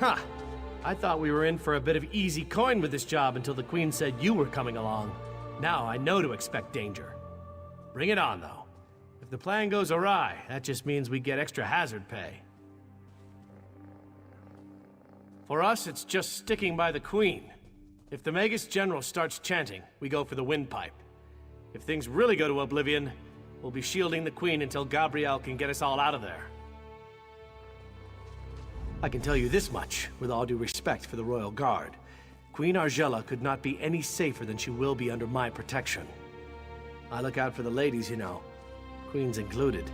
Huh. I thought we were in for a bit of easy coin with this job until the Queen said you were coming along. Now I know to expect danger. Bring it on, though. If the plan goes awry, that just means we get extra hazard pay. For us, it's just sticking by the Queen. If the Magus General starts chanting, we go for the windpipe. If things really go to oblivion, we'll be shielding the Queen until Gabrielle can get us all out of there. I can tell you this much, with all due respect for the Royal Guard. Queen Argella could not be any safer than she will be under my protection. I look out for the ladies, you know. Queen's included.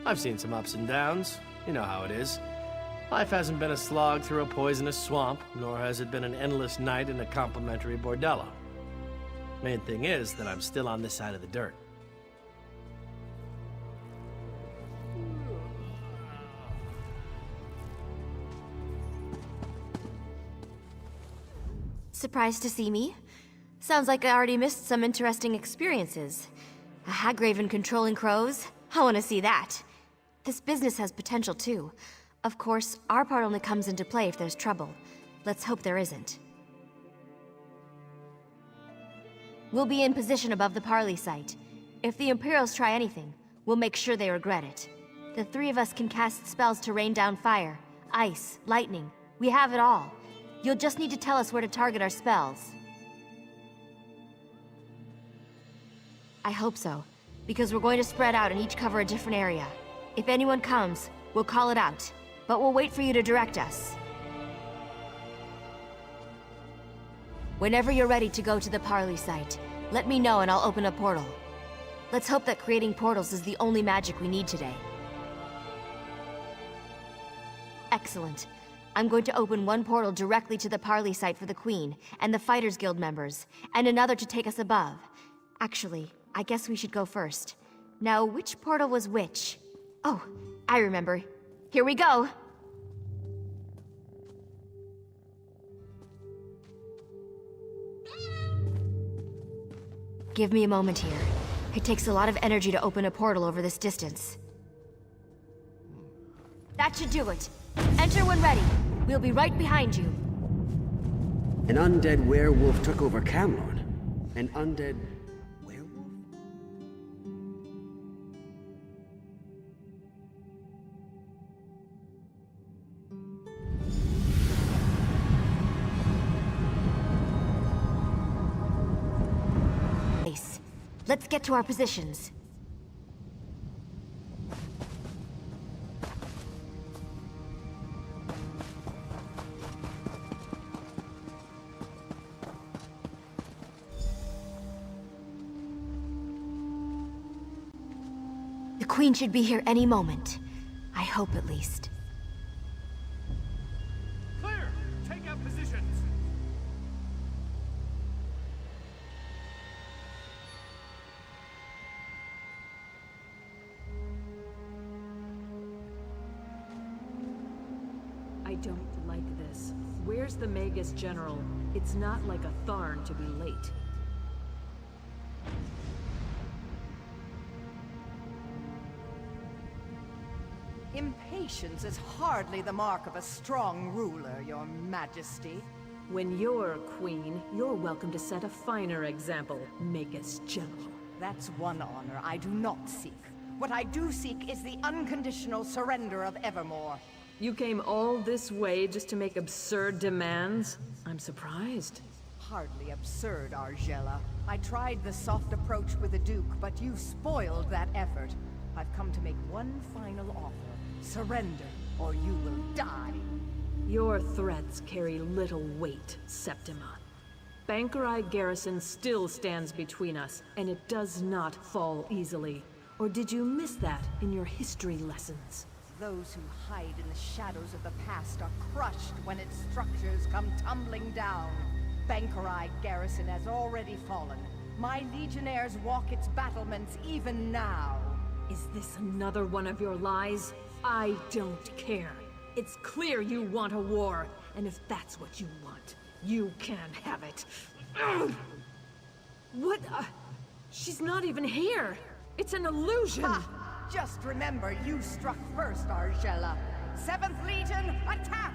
I've seen some ups and downs. You know how it is. Life hasn't been a slog through a poisonous swamp, nor has it been an endless night in a complimentary bordello. Main thing is that I'm still on this side of the dirt. Surprised to see me? Sounds like I already missed some interesting experiences. A Hagraven controlling crows? I want to see that. This business has potential too. Of course, our part only comes into play if there's trouble. Let's hope there isn't. We'll be in position above the Parley site. If the Imperials try anything, we'll make sure they regret it. The three of us can cast spells to rain down fire, ice, lightning. We have it all. You'll just need to tell us where to target our spells. I hope so, because we're going to spread out and each cover a different area. If anyone comes, we'll call it out, but we'll wait for you to direct us. Whenever you're ready to go to the Parley site, let me know and I'll open a portal. Let's hope that creating portals is the only magic we need today. Excellent. I'm going to open one portal directly to the Parley site for the Queen and the Fighters Guild members, and another to take us above. Actually, I guess we should go first. Now, which portal was which? Oh, I remember. Here we go! Give me a moment here. It takes a lot of energy to open a portal over this distance. That should do it. Enter when ready. We'll be right behind you. An undead werewolf took over Camelot. An undead... werewolf? Ace, let's get to our positions. The Queen should be here any moment. I hope at least. Clear! Take out positions! I don't like this. Where's the Magus General? It's not like a Tharn to be late. Impatience is hardly the mark of a strong ruler, Your Majesty. When you're queen, you're welcome to set a finer example, Magus General. That's one honor I do not seek. What I do seek is the unconditional surrender of Evermore. You came all this way just to make absurd demands? I'm surprised. Hardly absurd, Argella. I tried the soft approach with the Duke, but you spoiled that effort. I've come to make one final offer. Surrender, or you will die. Your threats carry little weight, Septima. Bankerai Garrison still stands between us, and it does not fall easily. Or did you miss that in your history lessons? Those who hide in the shadows of the past are crushed when its structures come tumbling down. Bankerai Garrison has already fallen. My legionnaires walk its battlements even now. Is this another one of your lies? I don't care. It's clear you want a war, and if that's what you want, you can have it. Ugh! What? She's not even here. It's an illusion. Ha! Just remember, you struck first, Argella. 7th Legion, attack!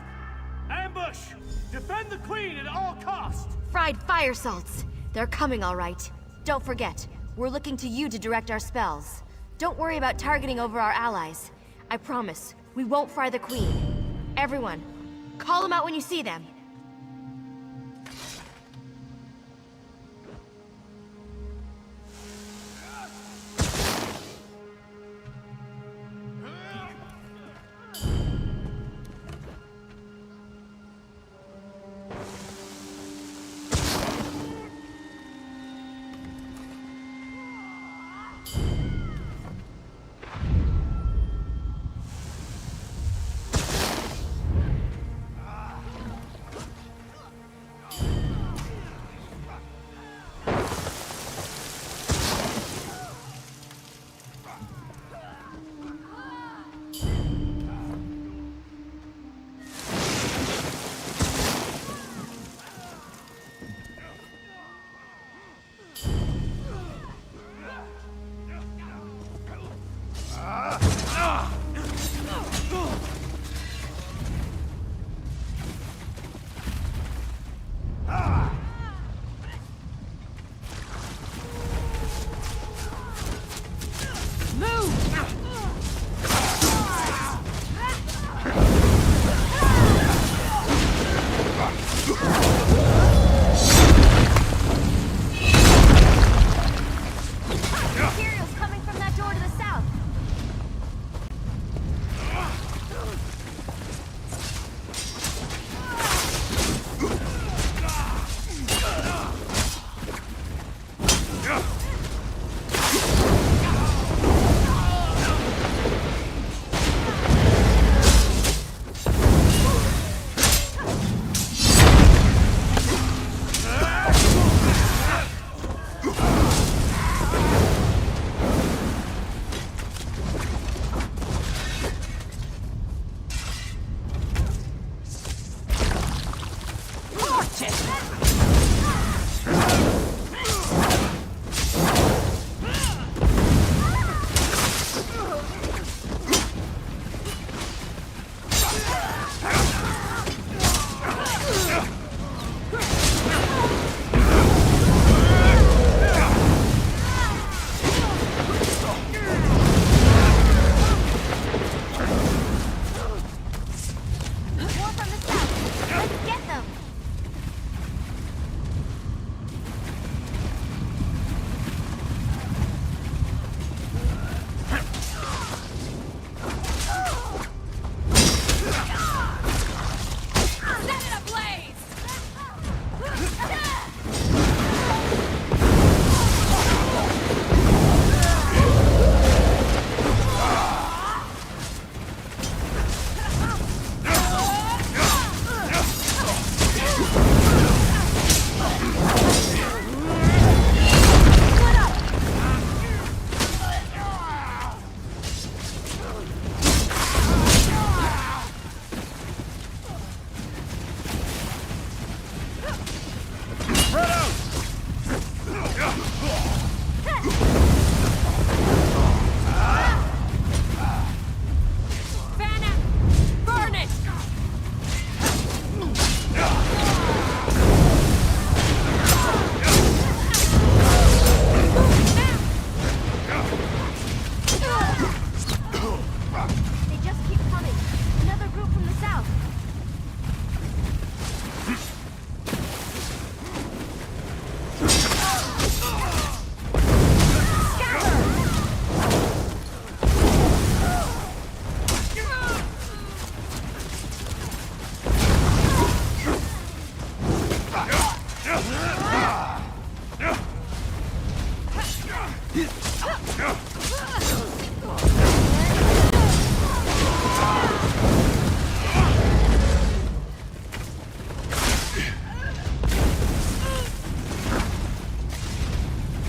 Ambush! Defend the Queen at all costs! Fried fire salts. They're coming all right. Don't forget, we're looking to you to direct our spells. Don't worry about targeting over our allies. I promise, we won't fry the Queen. Everyone, call them out when you see them.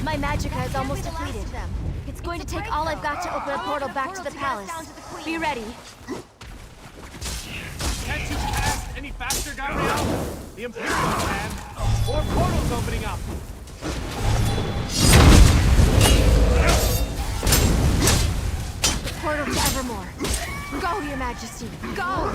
My magicka is almost depleted. It's going to take all I've got to open a portal back to the palace. Be ready. Can't you cast any faster, Gabrielle? The Imperial can. Or portals opening up. Your Majesty. Go!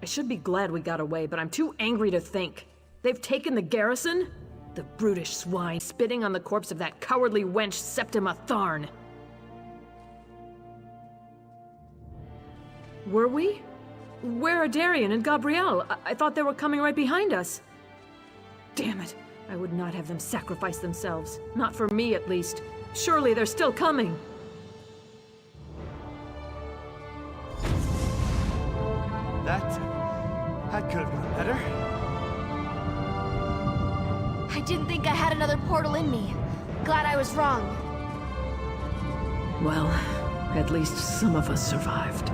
I should be glad we got away, but I'm too angry to think. They've taken the garrison? The brutish swine spitting on the corpse of that cowardly wench Septima Tharn. Were we? Where are Darien and Gabrielle? I thought they were coming right behind us. Damn it. I would not have them sacrifice themselves. Not for me, at least. Surely they're still coming. That could have gone better. I didn't think I had another portal in me. Glad I was wrong. Well, at least some of us survived.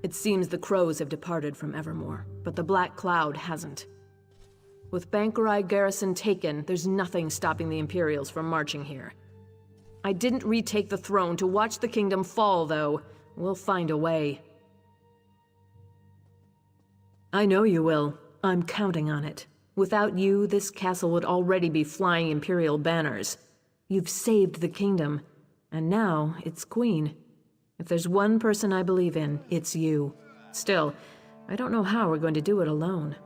It seems the crows have departed from Evermore, but the Black Cloud hasn't. With Bankerai Garrison taken, there's nothing stopping the Imperials from marching here. I didn't retake the throne to watch the kingdom fall, though. We'll find a way. I know you will. I'm counting on it. Without you, this castle would already be flying Imperial banners. You've saved the kingdom, and now it's Queen. If there's one person I believe in, it's you. Still, I don't know how we're going to do it alone.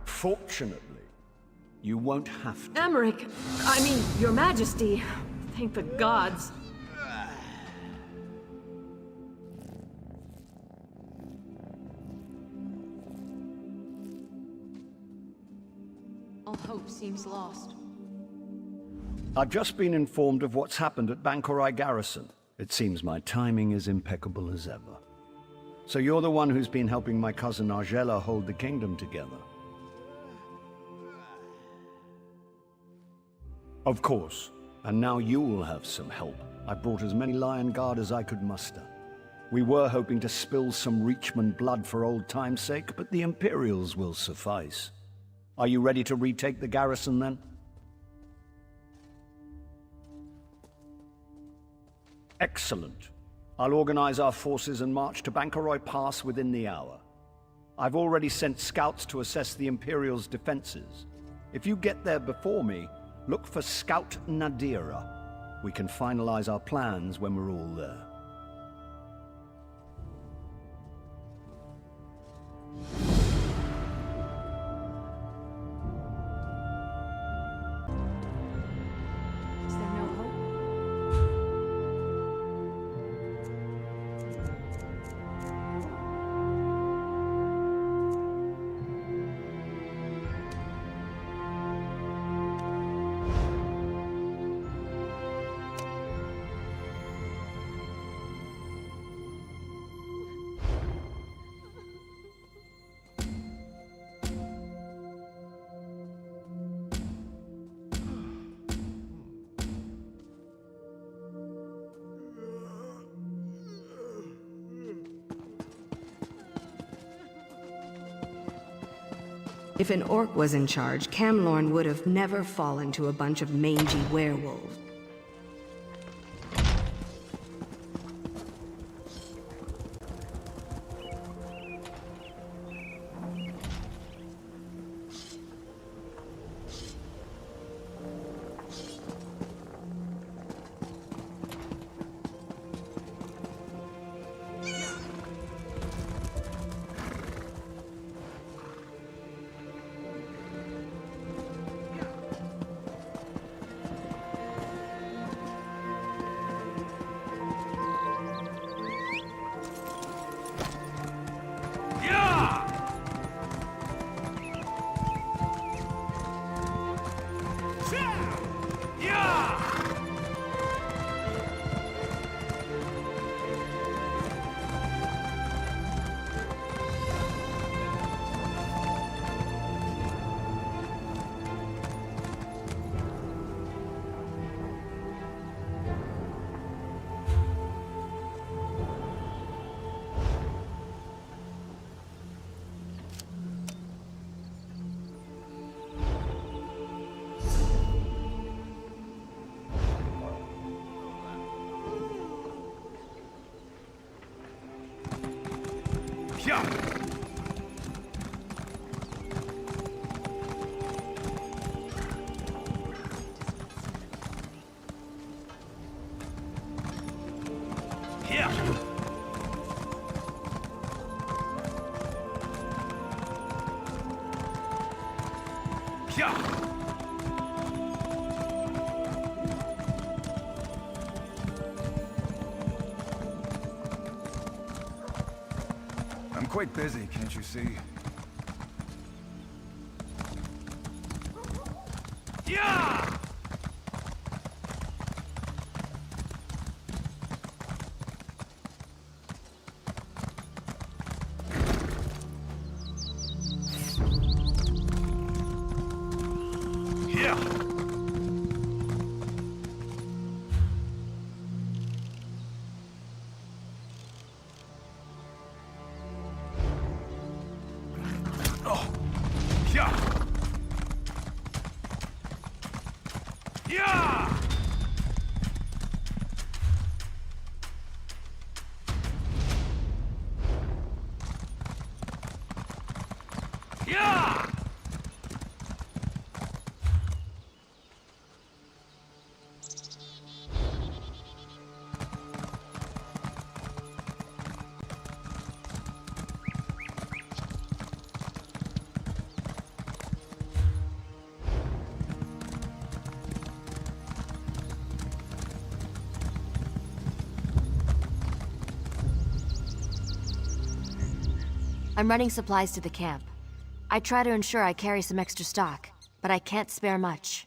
Fortunately, you won't have to. Emmerich! I mean, Your Majesty. Thank the gods. All hope seems lost. I've just been informed of what's happened at Bankerai Garrison. It seems my timing is impeccable as ever. So you're the one who's been helping my cousin Argella hold the kingdom together. Of course. And now you'll have some help. I brought as many Lion Guard as I could muster. We were hoping to spill some Reachman blood for old time's sake, but the Imperials will suffice. Are you ready to retake the garrison, then? Excellent. I'll organize our forces and march to Bankerai Pass within the hour. I've already sent scouts to assess the Imperials' defenses. If you get there before me, look for Scout Nadira. We can finalize our plans when we're all there. Is there no hope? If an orc was in charge, Camlorn would have never fallen to a bunch of mangy werewolves. I'm quite busy, can't you see? Yeah! I'm running supplies to the camp. I try to ensure I carry some extra stock, but I can't spare much.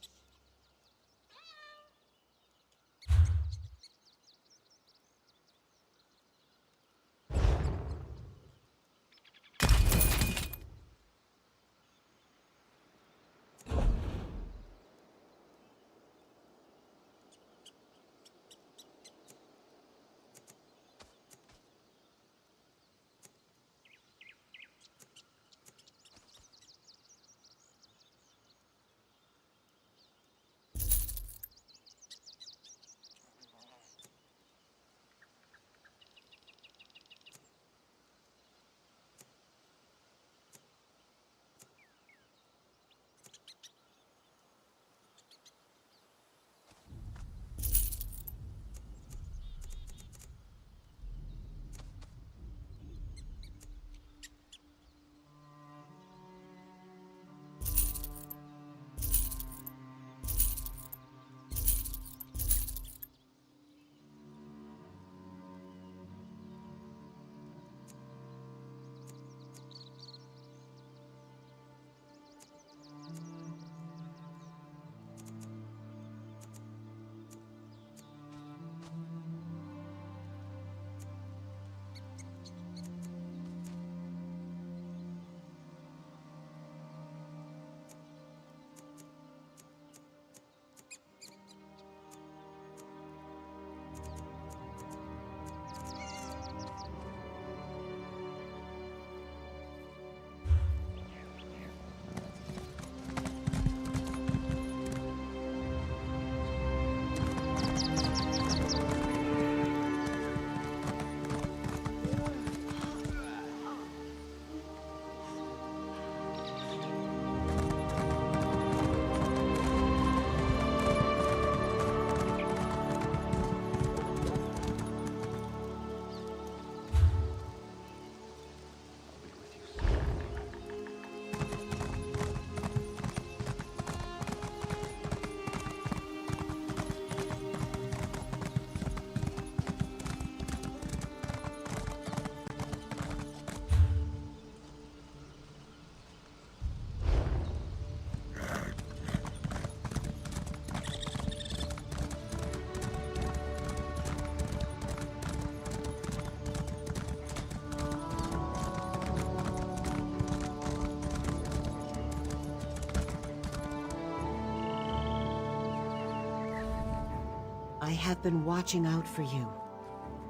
have been watching out for you.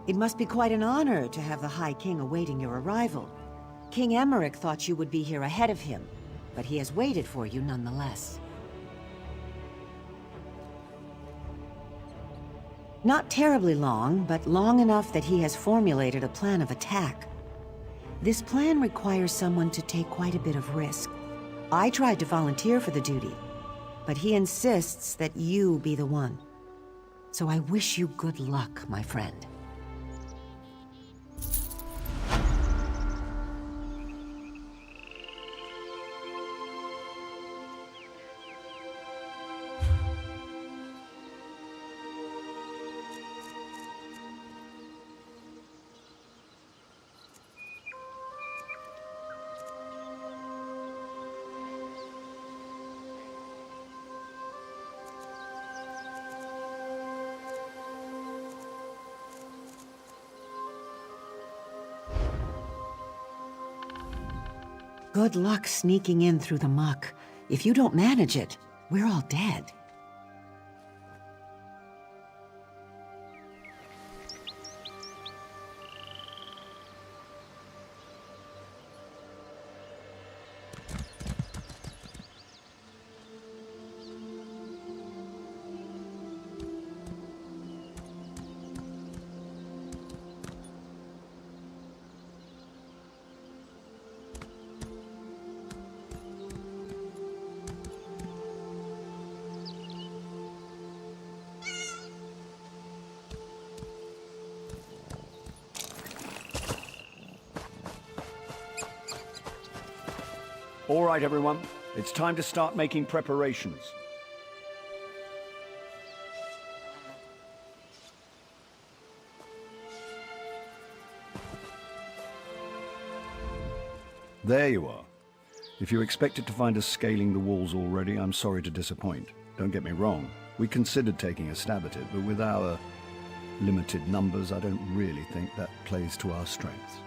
It must be quite an honor to have the High King awaiting your arrival. King Emmerich thought you would be here ahead of him, but he has waited for you nonetheless. Not terribly long, but long enough that he has formulated a plan of attack. This plan requires someone to take quite a bit of risk. I tried to volunteer for the duty, but he insists that you be the one. So I wish you good luck, my friend. Good luck sneaking in through the muck. If you don't manage it, we're all dead. All right, everyone. It's time to start making preparations. There you are. If you expected to find us scaling the walls already, I'm sorry to disappoint. Don't get me wrong. We considered taking a stab at it, but with our limited numbers, I don't really think that plays to our strengths.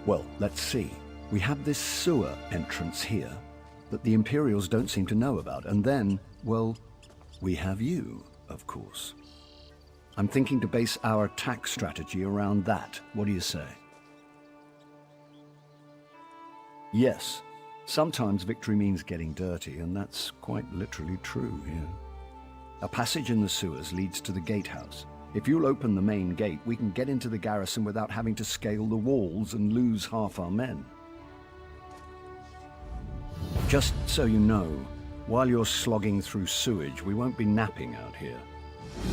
Well, let's see. We have this sewer entrance here that the Imperials don't seem to know about. And then, well, we have you, of course. I'm thinking to base our attack strategy around that. What do you say? Yes, sometimes victory means getting dirty, and that's quite literally true here. A passage in the sewers leads to the gatehouse. If you'll open the main gate, we can get into the garrison without having to scale the walls and lose half our men. Just so you know, while you're slogging through sewage, we won't be napping out here.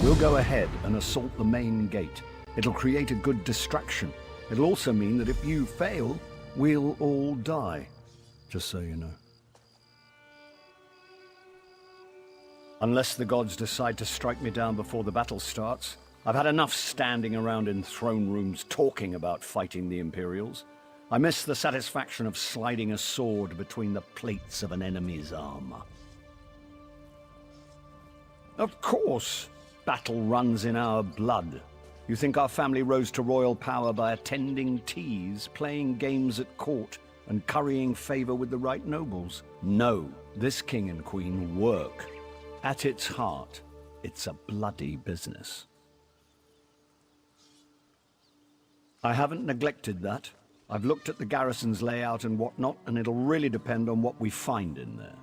We'll go ahead and assault the main gate. It'll create a good distraction. It'll also mean that if you fail, we'll all die. Just so you know. Unless the gods decide to strike me down before the battle starts, I've had enough standing around in throne rooms talking about fighting the Imperials. I miss the satisfaction of sliding a sword between the plates of an enemy's armor. Of course, battle runs in our blood. You think our family rose to royal power by attending teas, playing games at court, and currying favor with the right nobles? No, this king and queen work. At its heart, it's a bloody business. I haven't neglected that. I've looked at the garrison's layout and whatnot, and it'll really depend on what we find in there.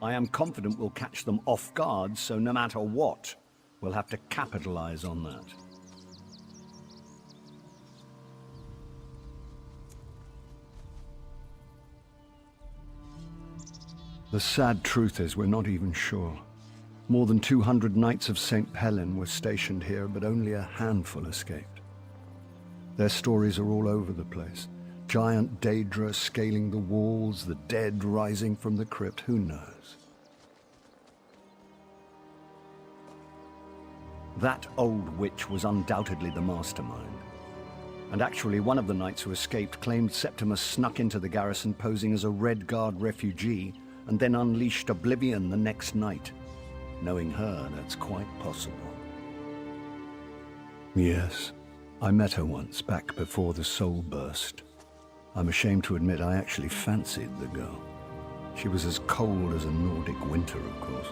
I am confident we'll catch them off guard, so no matter what, we'll have to capitalize on that. The sad truth is we're not even sure. More than 200 Knights of St. Helen were stationed here, but only a handful escaped. Their stories are all over the place. Giant Daedra scaling the walls, the dead rising from the crypt, who knows? That old witch was undoubtedly the mastermind. And actually, one of the knights who escaped claimed Septimus snuck into the garrison posing as a Red Guard refugee and then unleashed oblivion the next night. Knowing her, that's quite possible. Yes, I met her once, back before the soul burst. I'm ashamed to admit I actually fancied the girl. She was as cold as a Nordic winter, of course.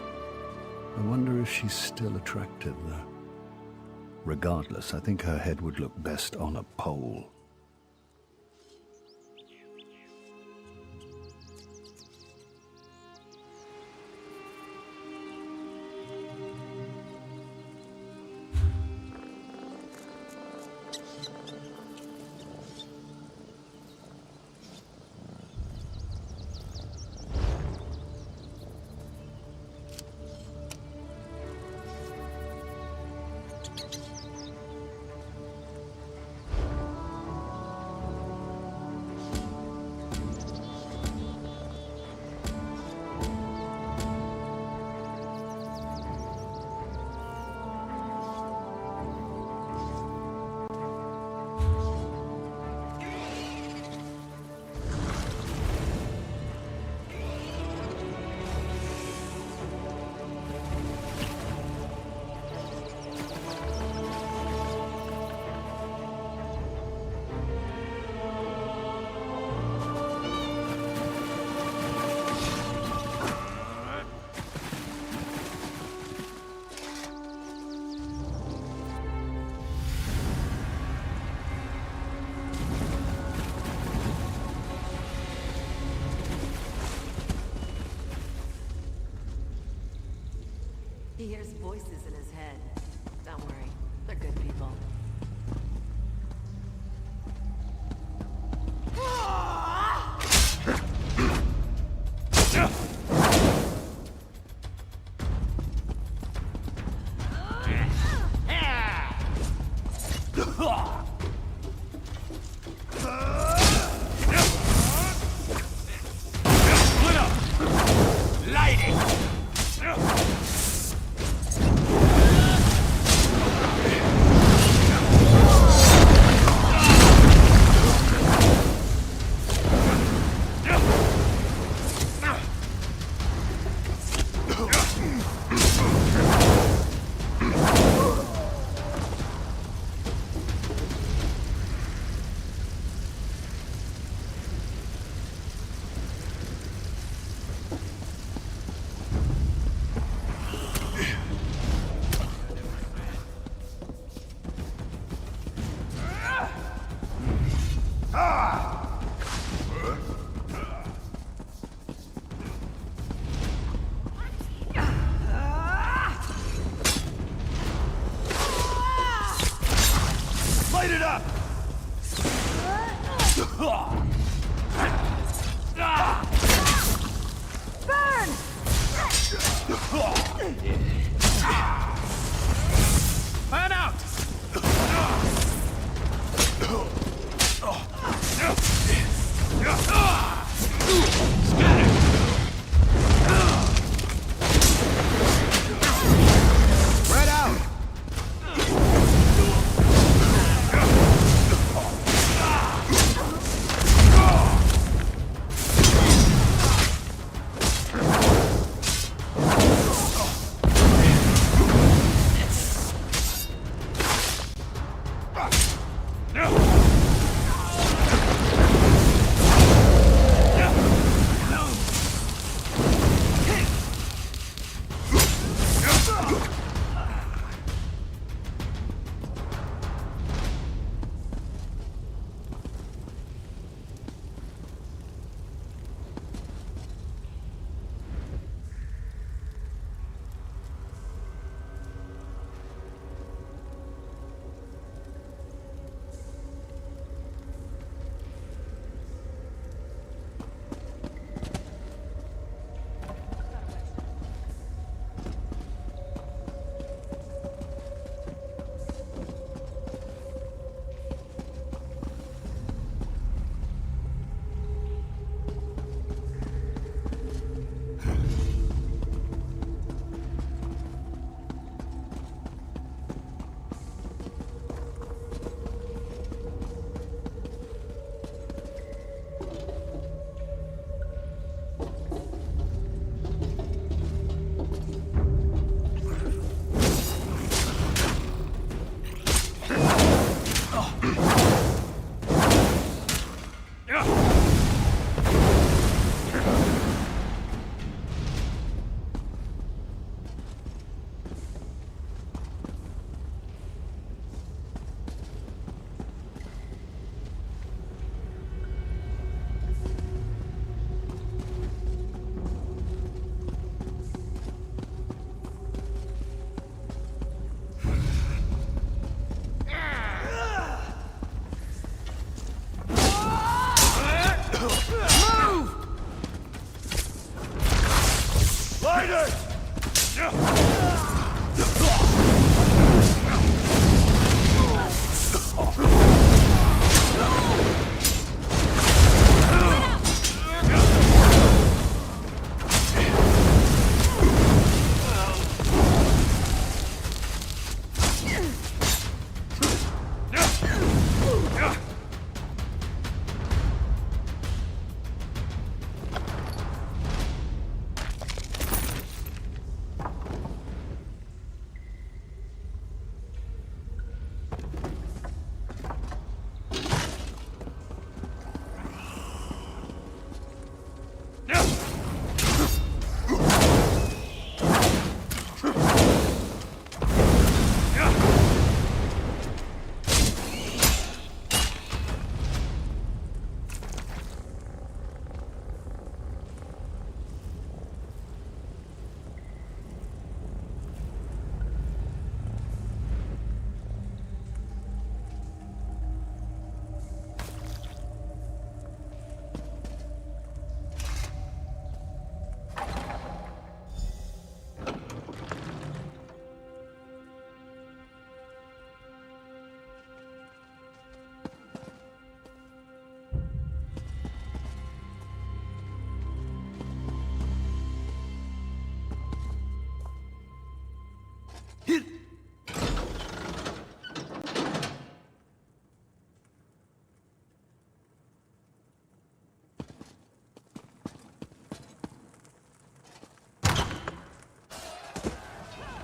I wonder if she's still attractive, though. Regardless, I think her head would look best on a pole. He hears voices in his head. Don't worry, they're good people. Light it up! Burn! Fan out! Spread out!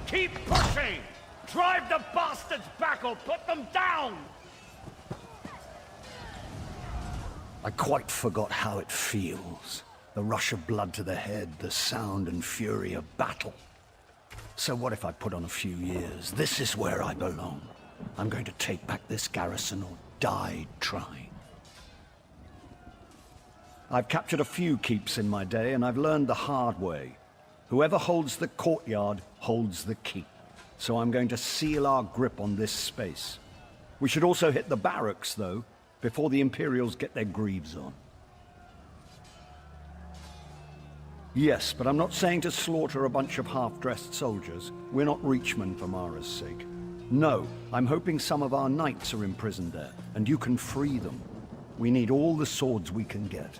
Keep pushing! Drive the bastards back or put them down! I quite forgot how it feels. The rush of blood to the head, the sound and fury of battle. So what if I put on a few years? This is where I belong. I'm going to take back this garrison or die trying. I've captured a few keeps in my day, and I've learned the hard way. Whoever holds the courtyard holds the keep. So I'm going to seal our grip on this space. We should also hit the barracks, though, before the Imperials get their greaves on. Yes, but I'm not saying to slaughter a bunch of half-dressed soldiers. We're not Reachmen for Mara's sake. No, I'm hoping some of our knights are imprisoned there, and you can free them. We need all the swords we can get.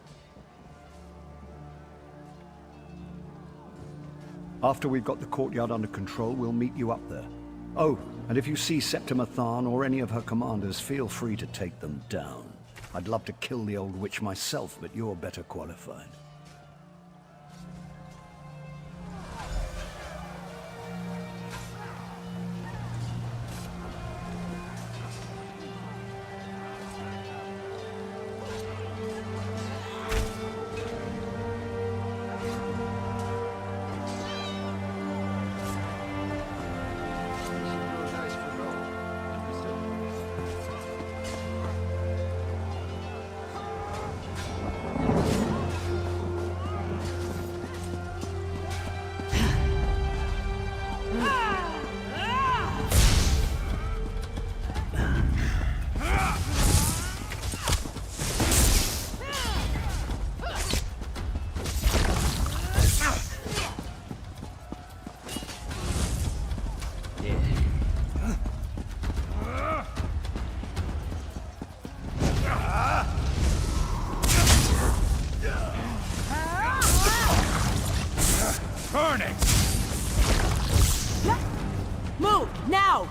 After we've got the courtyard under control, we'll meet you up there. Oh, and if you see Septima Tharn or any of her commanders, feel free to take them down. I'd love to kill the old witch myself, but you're better qualified. Move, now!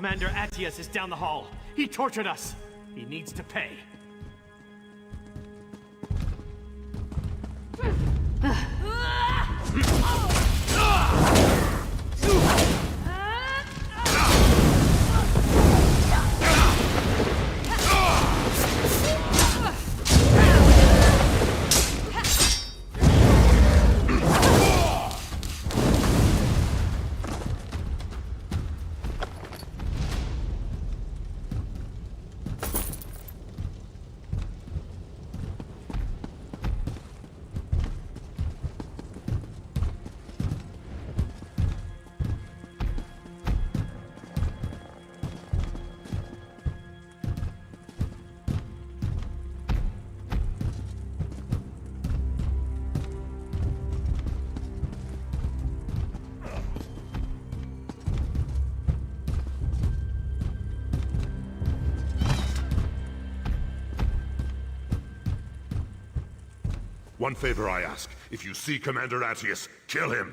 Commander Attius is down the hall. He tortured us. He needs to pay. One favor I ask. If you see Commander Attius, kill him.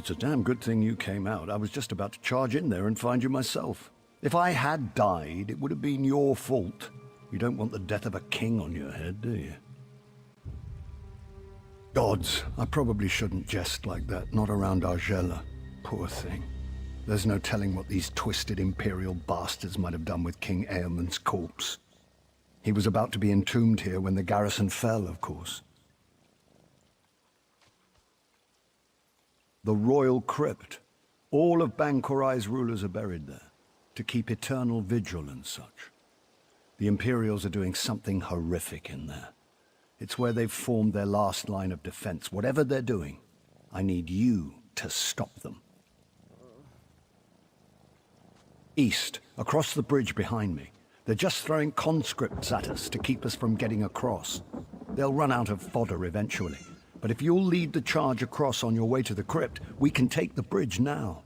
It's a damn good thing you came out. I was just about to charge in there and find you myself. If I had died, it would have been your fault. You don't want the death of a king on your head, do you? Gods, I probably shouldn't jest like that, not around Argella. Poor thing. There's no telling what these twisted imperial bastards might have done with King Eamon's corpse. He was about to be entombed here when the garrison fell, of course. The royal crypt. All of Bankorai's rulers are buried there, to keep eternal vigil and such. The Imperials are doing something horrific in there. It's where they've formed their last line of defense. Whatever they're doing, I need you to stop them. East, across the bridge behind me. They're just throwing conscripts at us to keep us from getting across. They'll run out of fodder eventually. But if you'll lead the charge across on your way to the crypt, we can take the bridge now.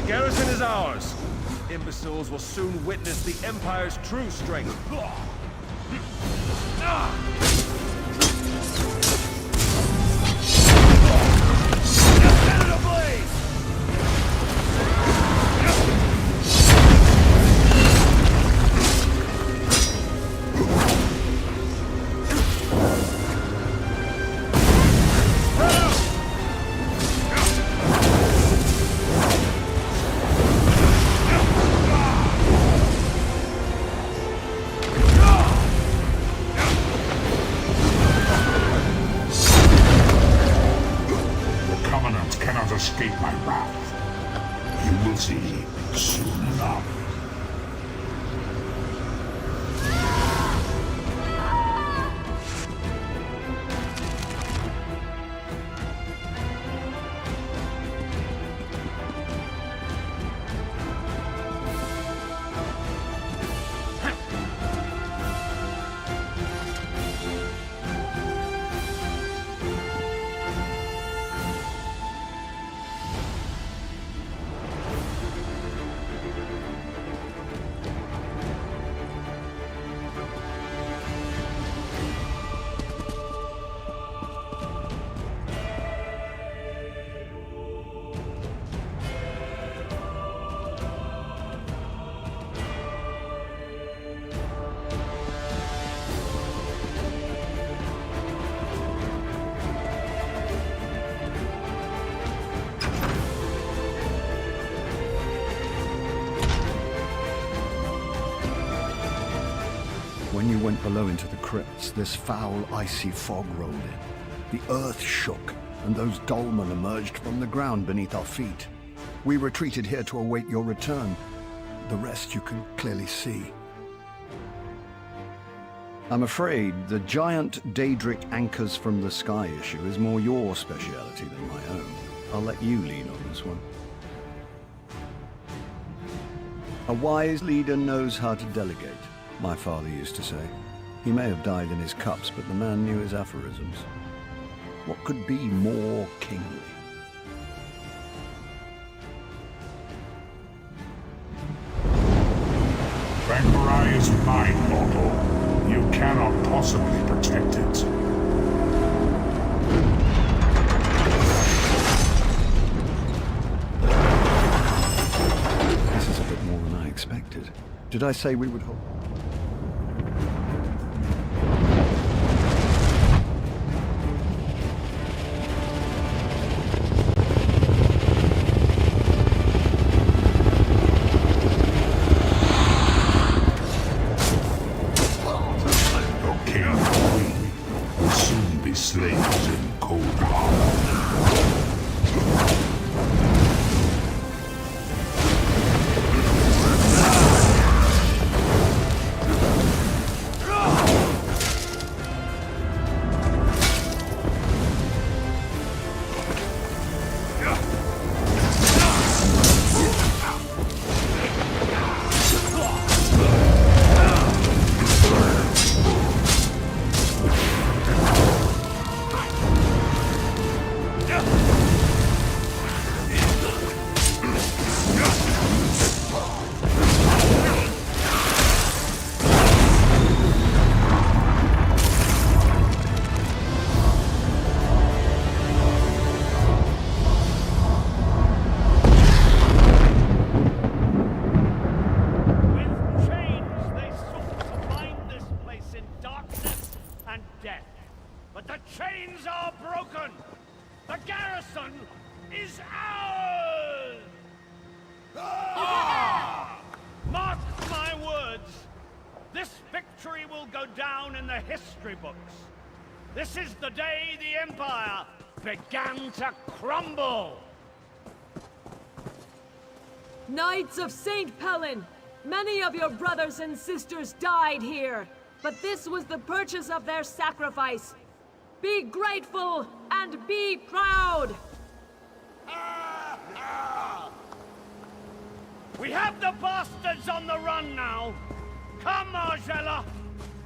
Garrison is ours. Imbeciles will soon witness the Empire's true strength. Set it ablaze! escape my wrath. You will see soon enough. When you went below into the crypts, this foul, icy fog rolled in. The earth shook, and those dolmen emerged from the ground beneath our feet. We retreated here to await your return. The rest you can clearly see. I'm afraid the giant Daedric anchors from the sky issue is more your speciality than my own. I'll let you lead on this one. A wise leader knows how to delegate, my father used to say. He may have died in his cups, but the man knew his aphorisms. What could be more kingly? Bankerai is mine, mortal. You cannot possibly protect it. This is a bit more than I expected. Did I say we would hold? Slaves in cold harbor. But the chains are broken! The garrison is ours! Ah! Mark my words. This victory will go down in the history books. This is the day the Empire began to crumble! Knights of St. Pelin, many of your brothers and sisters died here, but this was the purchase of their sacrifice. Be grateful and be proud! We have the bastards on the run now! Come, Argella!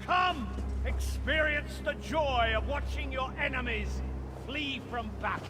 Come! Experience the joy of watching your enemies flee from battle.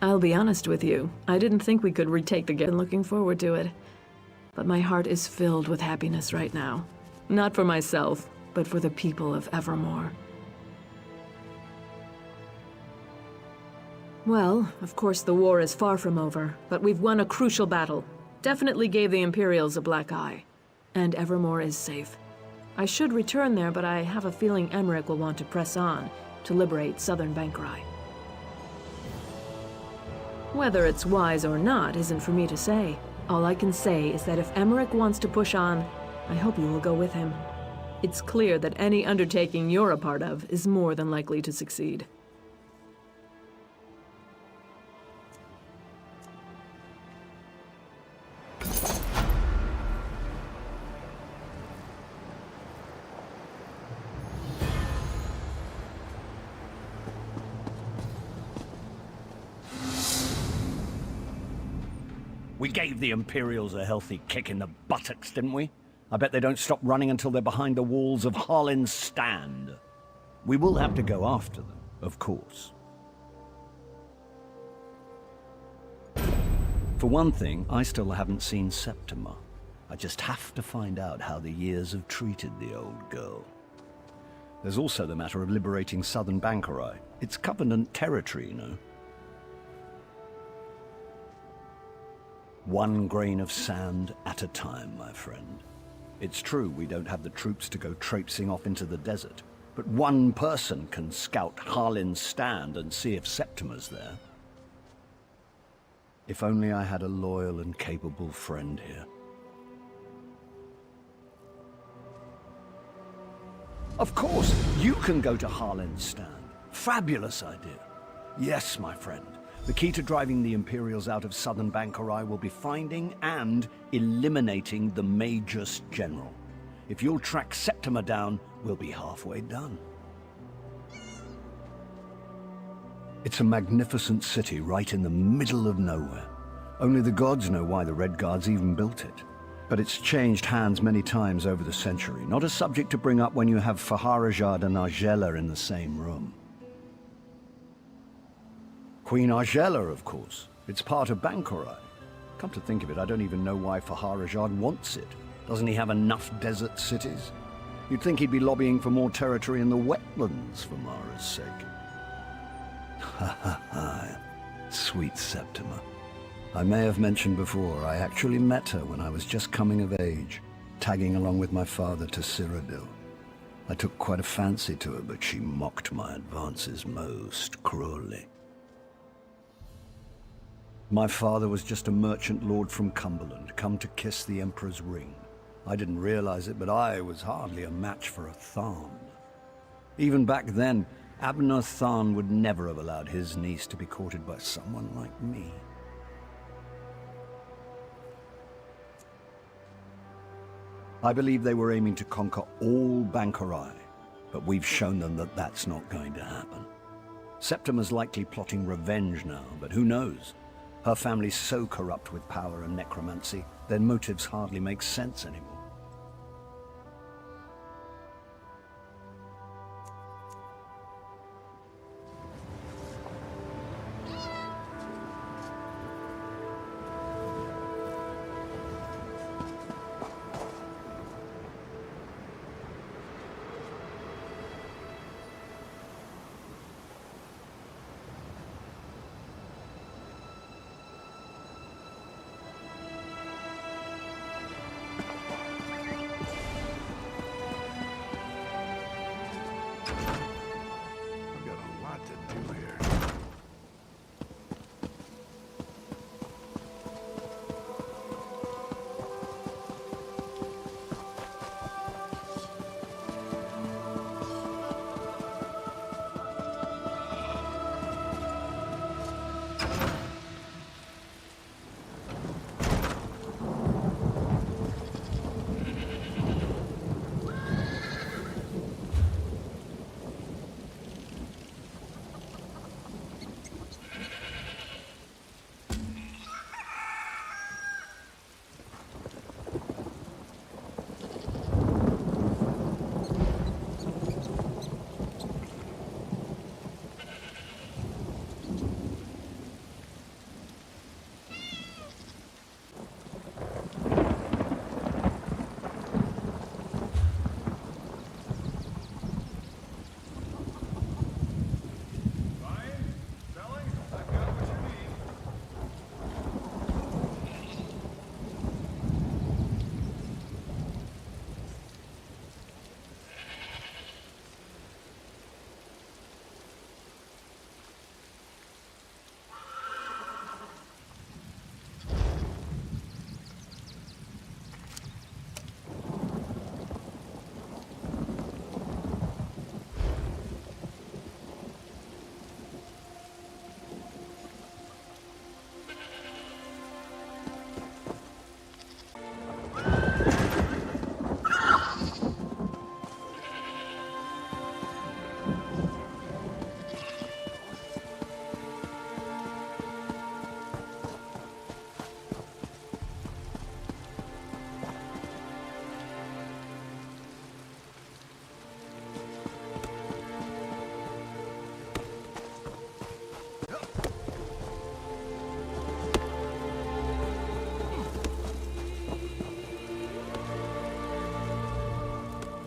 I'll be honest with you. I didn't think we could retake the game. Looking forward to it. But my heart is filled with happiness right now. Not for myself, but for the people of Evermore. Well, of course the war is far from over, but we've won a crucial battle. Definitely gave the Imperials a black eye. And Evermore is safe. I should return there, but I have a feeling Emmerich will want to press on to liberate southern Bankerai. Whether it's wise or not isn't for me to say. All I can say is that if Emmerich wants to push on, I hope you will go with him. It's clear that any undertaking you're a part of is more than likely to succeed. We gave the Imperials a healthy kick in the buttocks, didn't we? I bet they don't stop running until they're behind the walls of Harlin's Stand. We will have to go after them, of course. For one thing, I still haven't seen Septima. I just have to find out how the years have treated the old girl. There's also the matter of liberating southern Bankerai. It's Covenant territory, you know. One grain of sand at a time, my friend. It's true we don't have the troops to go traipsing off into the desert, but one person can scout Harlin's Stand and see if Septima's there. If only I had a loyal and capable friend here. Of course, you can go to Harlin's Stand. Fabulous idea. Yes, my friend. The key to driving the Imperials out of southern Bankerai will be finding and eliminating the Magus General. If you'll track Septima down, we'll be halfway done. It's a magnificent city right in the middle of nowhere. Only the gods know why the Red Guards even built it. But it's changed hands many times over the century. Not a subject to bring up when you have Faharajad and Argella in the same room. Queen Argella, of course. It's part of Bankerai. Come to think of it, I don't even know why Faharajad wants it. Doesn't he have enough desert cities? You'd think he'd be lobbying for more territory in the wetlands for Mara's sake. Ha ha ha. Sweet Septima. I may have mentioned before, I actually met her when I was just coming of age, tagging along with my father to Cyrodiil. I took quite a fancy to her, but she mocked my advances most cruelly. My father was just a merchant lord from Cumberland, come to kiss the Emperor's ring. I didn't realize it, but I was hardly a match for a Tharn. Even back then, Abner Tharn would never have allowed his niece to be courted by someone like me. I believe they were aiming to conquer all Bankerai, but we've shown them that that's not going to happen. Septima's likely plotting revenge now, but who knows? Her family's so corrupt with power and necromancy, their motives hardly make sense anymore.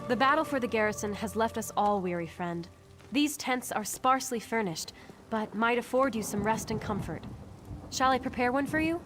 The battle for the garrison has left us all weary, friend. These tents are sparsely furnished, but might afford you some rest and comfort. Shall I prepare one for you?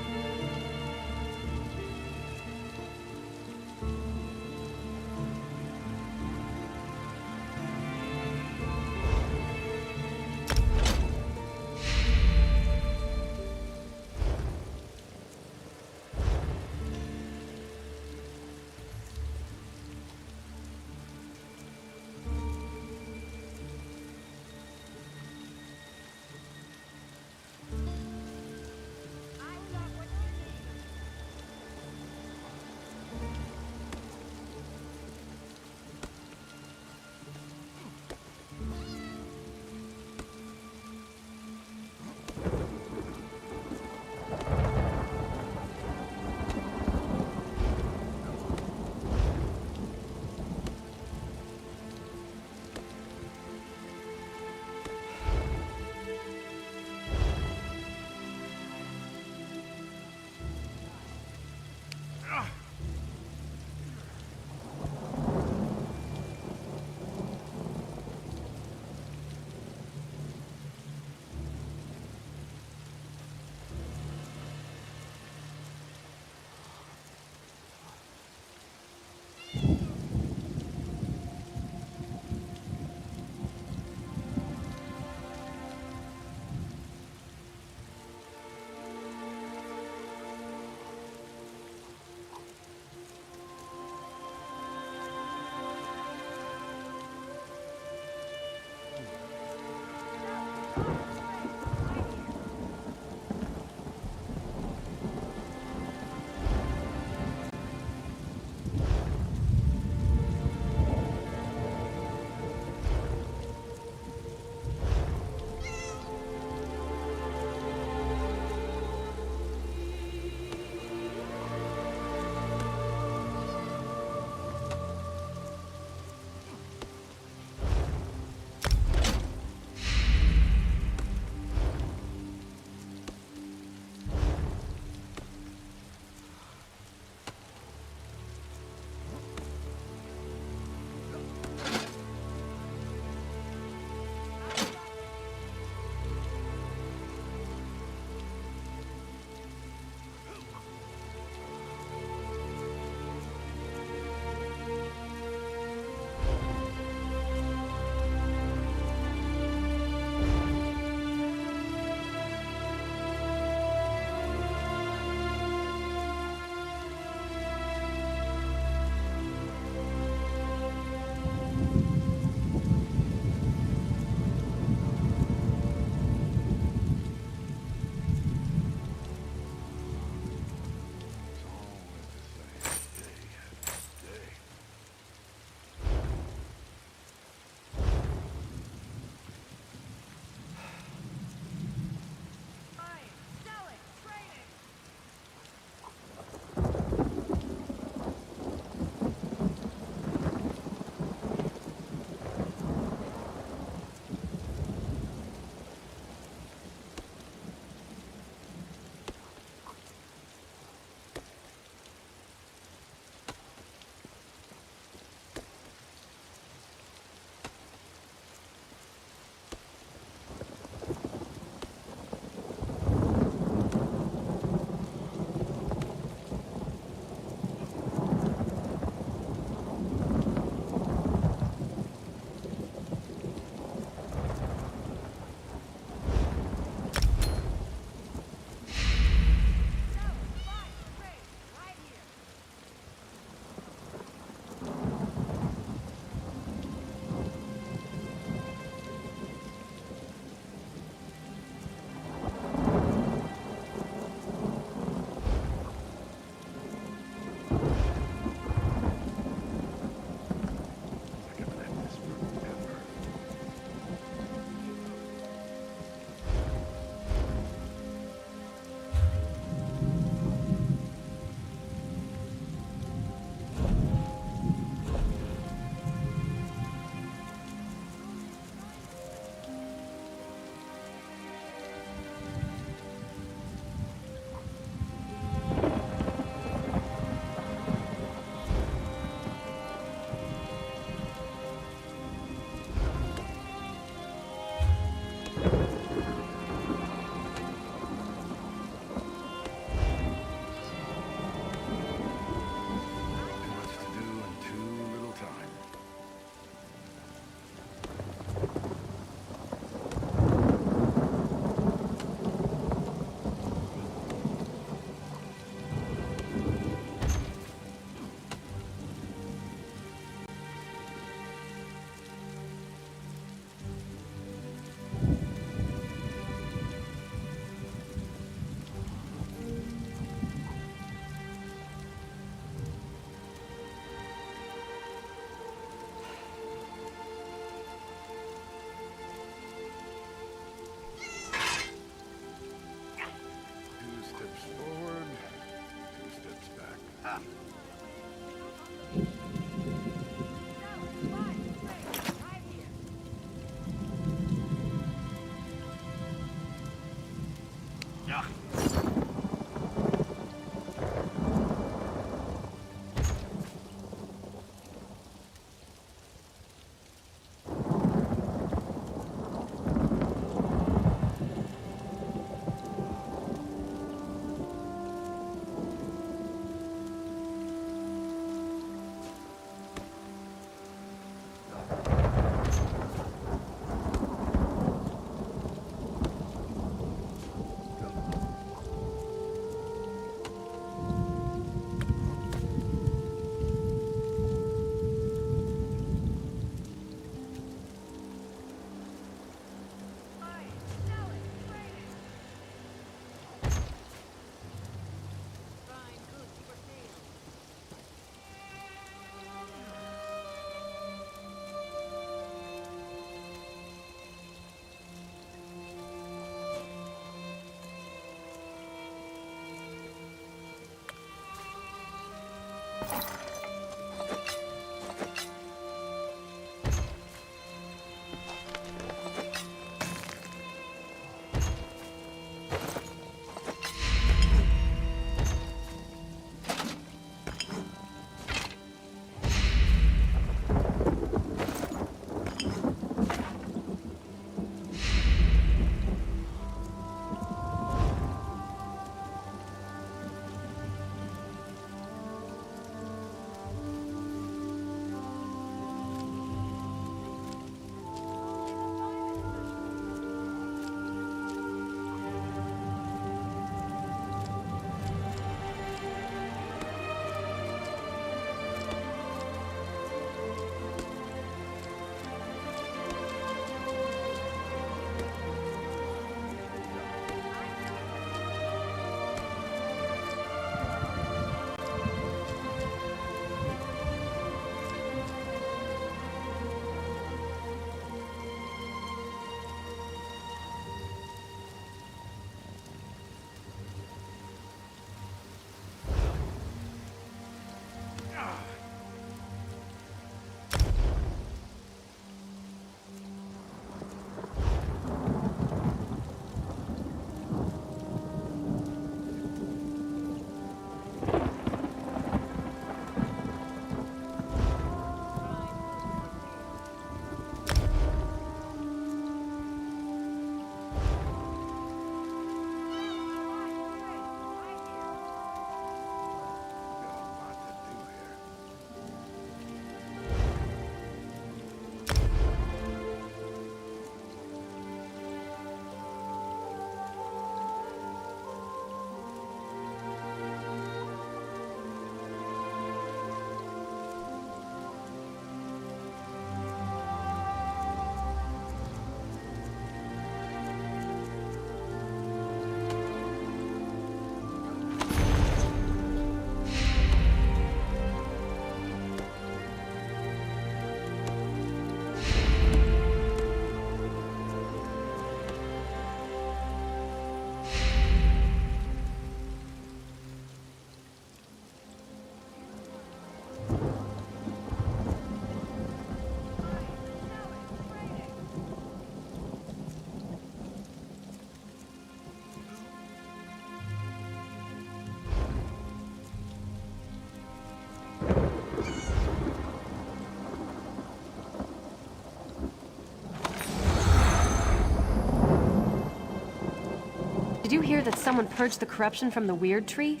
hear that someone purged the corruption from the Weird Tree?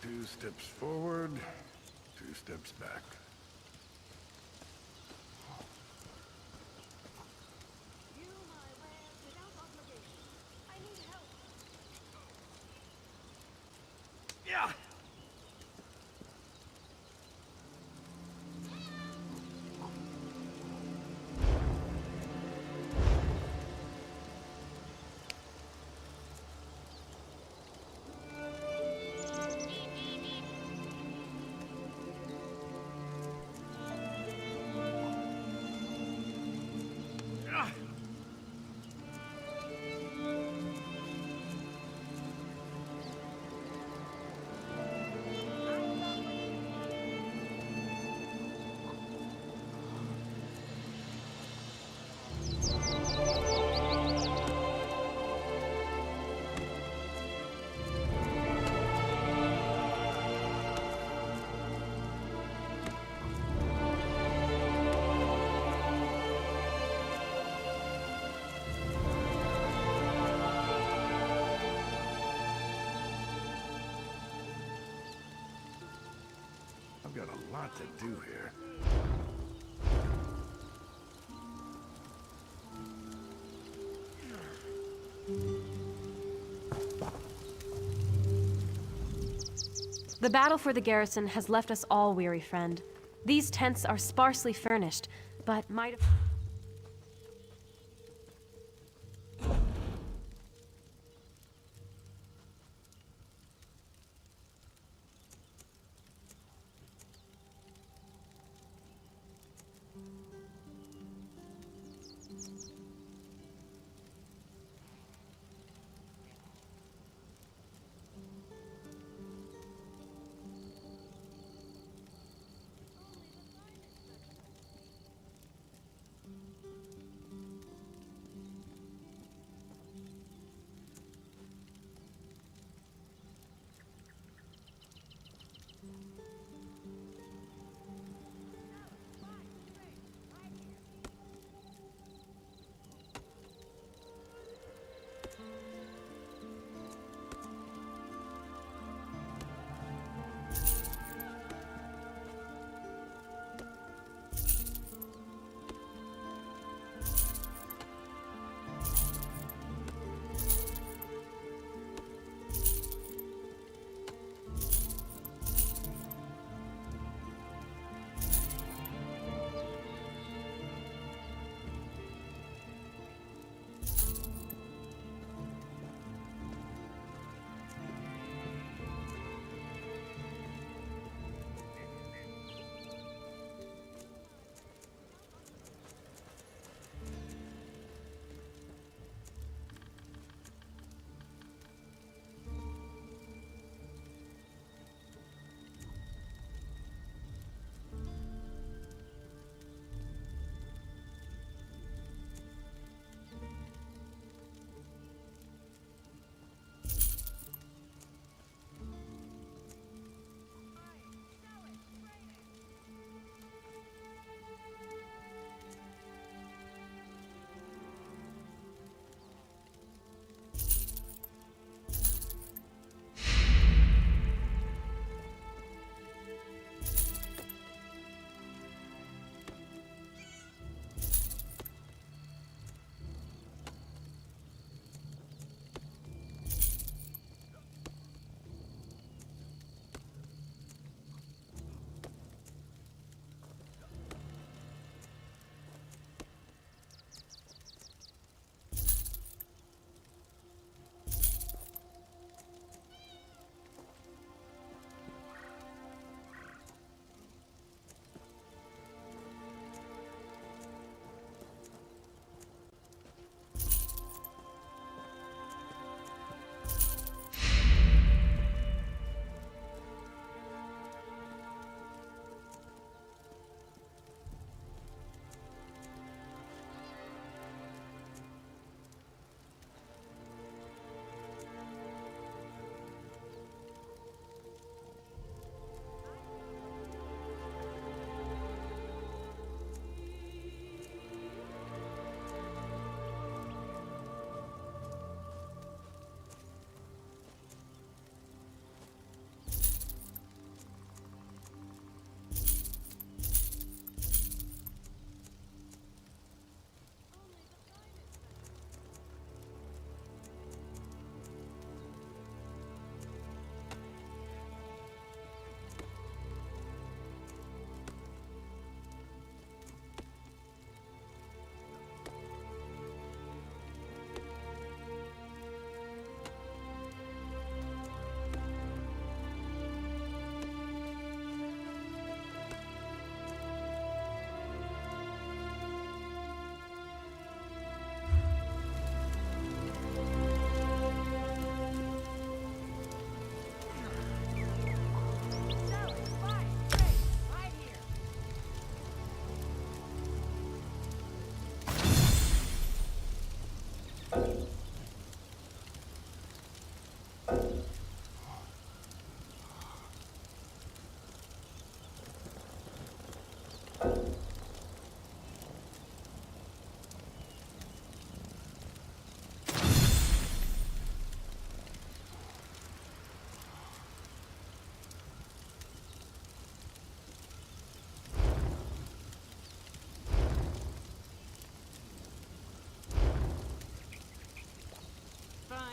Two steps forward, two steps back. Yeah. I've got a lot to do here. The battle for the garrison has left us all weary, friend. These tents are sparsely furnished, but might have...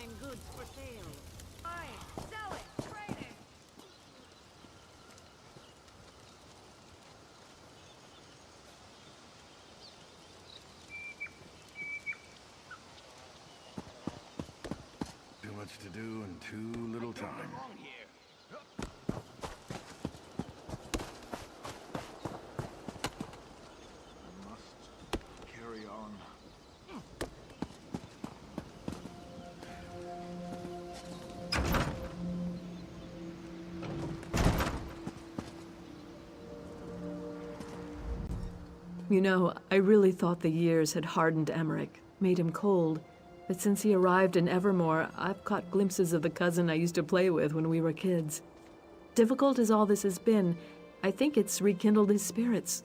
fine goods for sale. Buying, selling, trading. Too much to do and too little time. I must carry on. You know, I really thought the years had hardened Emmerich, made him cold. But since he arrived in Evermore, I've caught glimpses of the cousin I used to play with when we were kids. Difficult as all this has been, I think it's rekindled his spirits.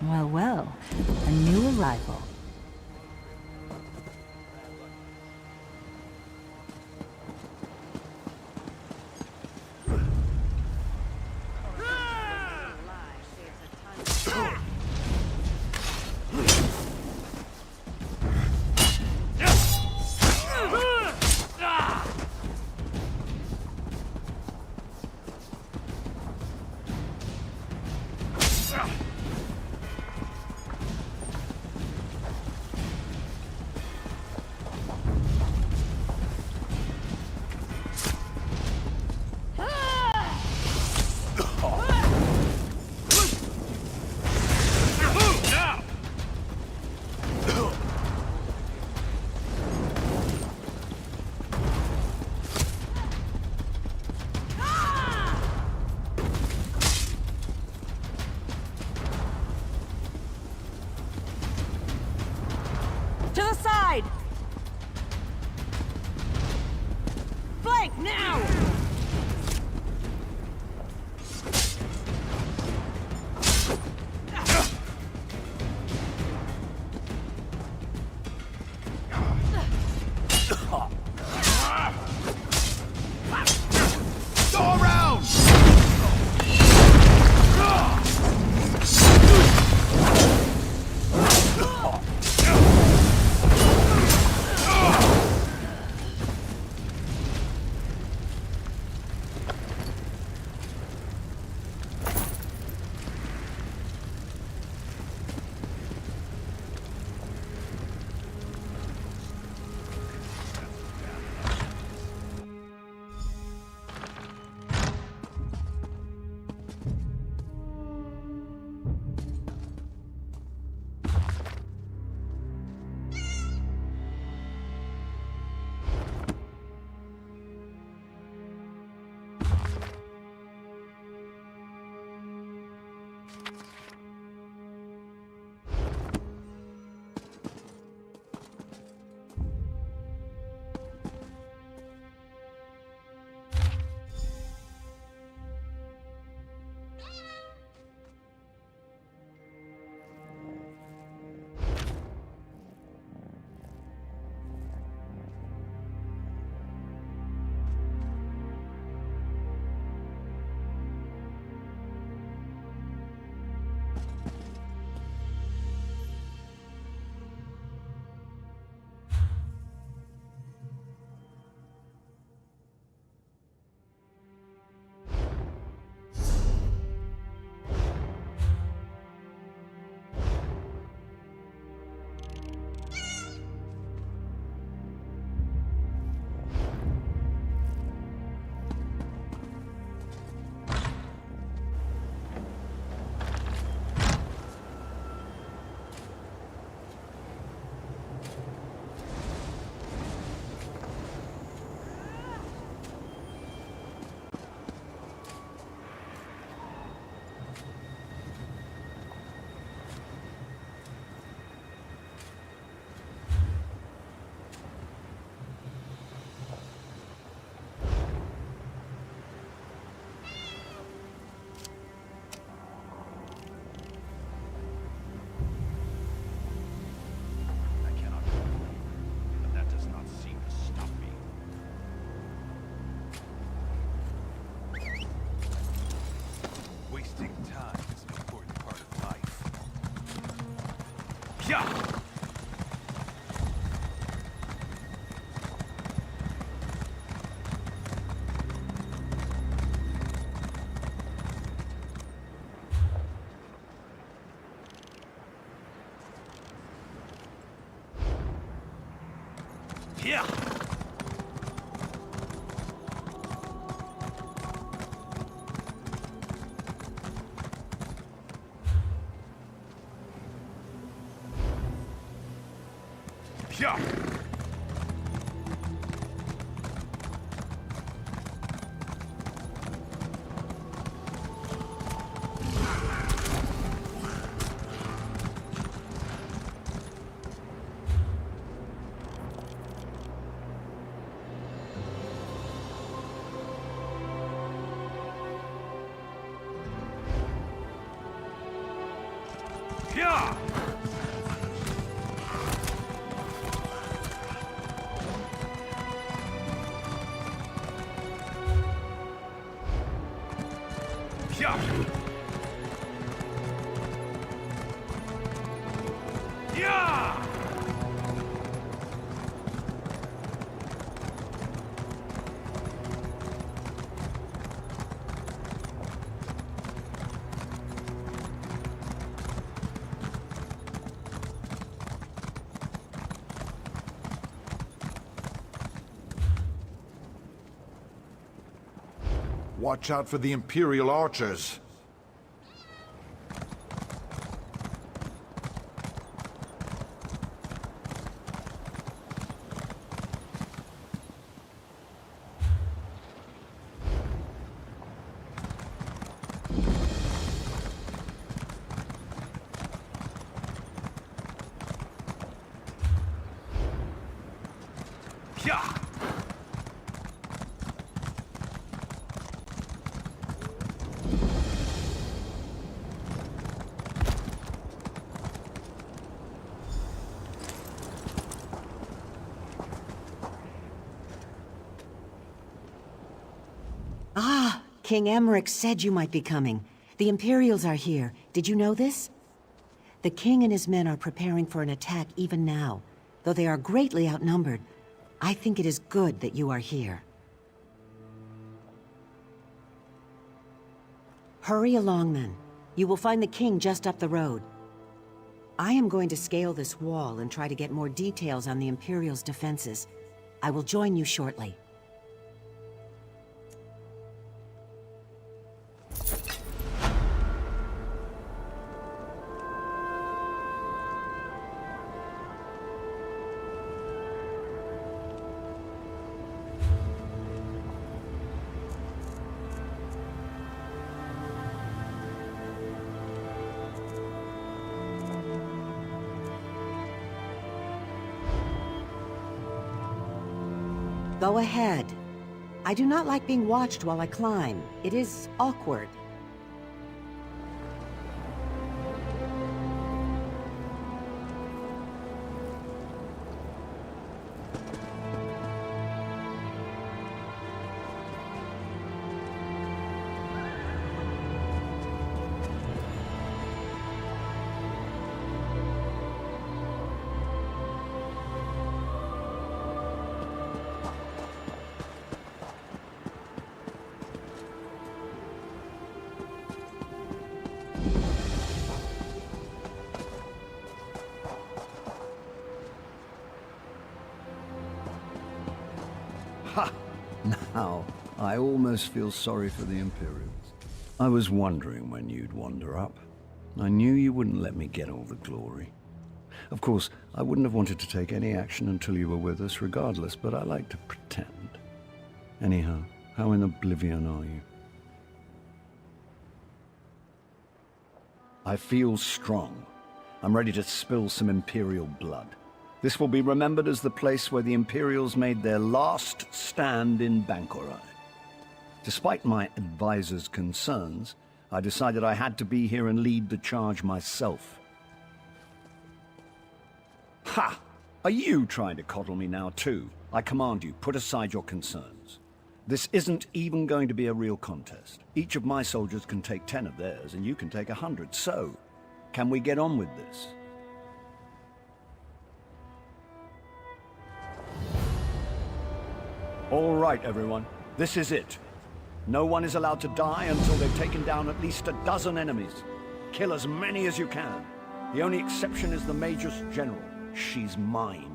Well, well, a new arrival. To the side! Flank now! Go around! Yeah. Yeah. Yeah. Yeah. Yeah. Watch out for the Imperial archers. Yeah. Ah, King Emmerich said you might be coming. The Imperials are here. Did you know this? The king and his men are preparing for an attack even now. Though they are greatly outnumbered, I think it is good that you are here. Hurry along then. You will find the king just up the road. I am going to scale this wall and try to get more details on the Imperials' defenses. I will join you shortly. Go ahead. I do not like being watched while I climb. It is awkward. Ha! Now, I almost feel sorry for the Imperials. I was wondering when you'd wander up. I knew you wouldn't let me get all the glory. Of course, I wouldn't have wanted to take any action until you were with us regardless, but I like to pretend. Anyhow, how in oblivion are you? I feel strong. I'm ready to spill some Imperial blood. This will be remembered as the place where the Imperials made their last stand in Bankorai. Despite my advisor's concerns, I decided I had to be here and lead the charge myself. Ha! Are you trying to coddle me now too? I command you, put aside your concerns. This isn't even going to be a real contest. Each of my soldiers can take 10 of theirs, and you can take 100. So, can we get on with this? All right, everyone. This is it. No one is allowed to die until they've taken down at least a dozen enemies. Kill as many as you can. The only exception is the Major's General. She's mine,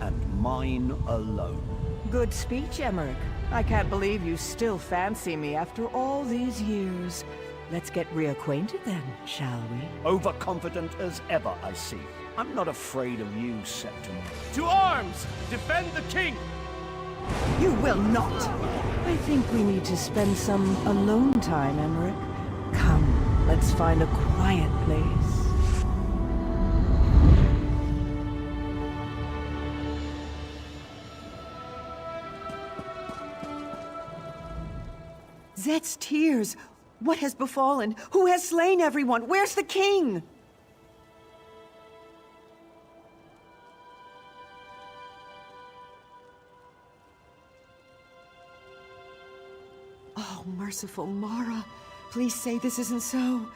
and mine alone. Good speech, Emmerich. I can't believe you still fancy me after all these years. Let's get reacquainted then, shall we? Overconfident as ever, I see. I'm not afraid of you, Septimus. To arms! Defend the king! You will not! I think we need to spend some alone time, Emmerich. Come, let's find a quiet place. Zet's tears! What has befallen? Who has slain everyone? Where's the king? Oh, merciful Mara. Please say this isn't so.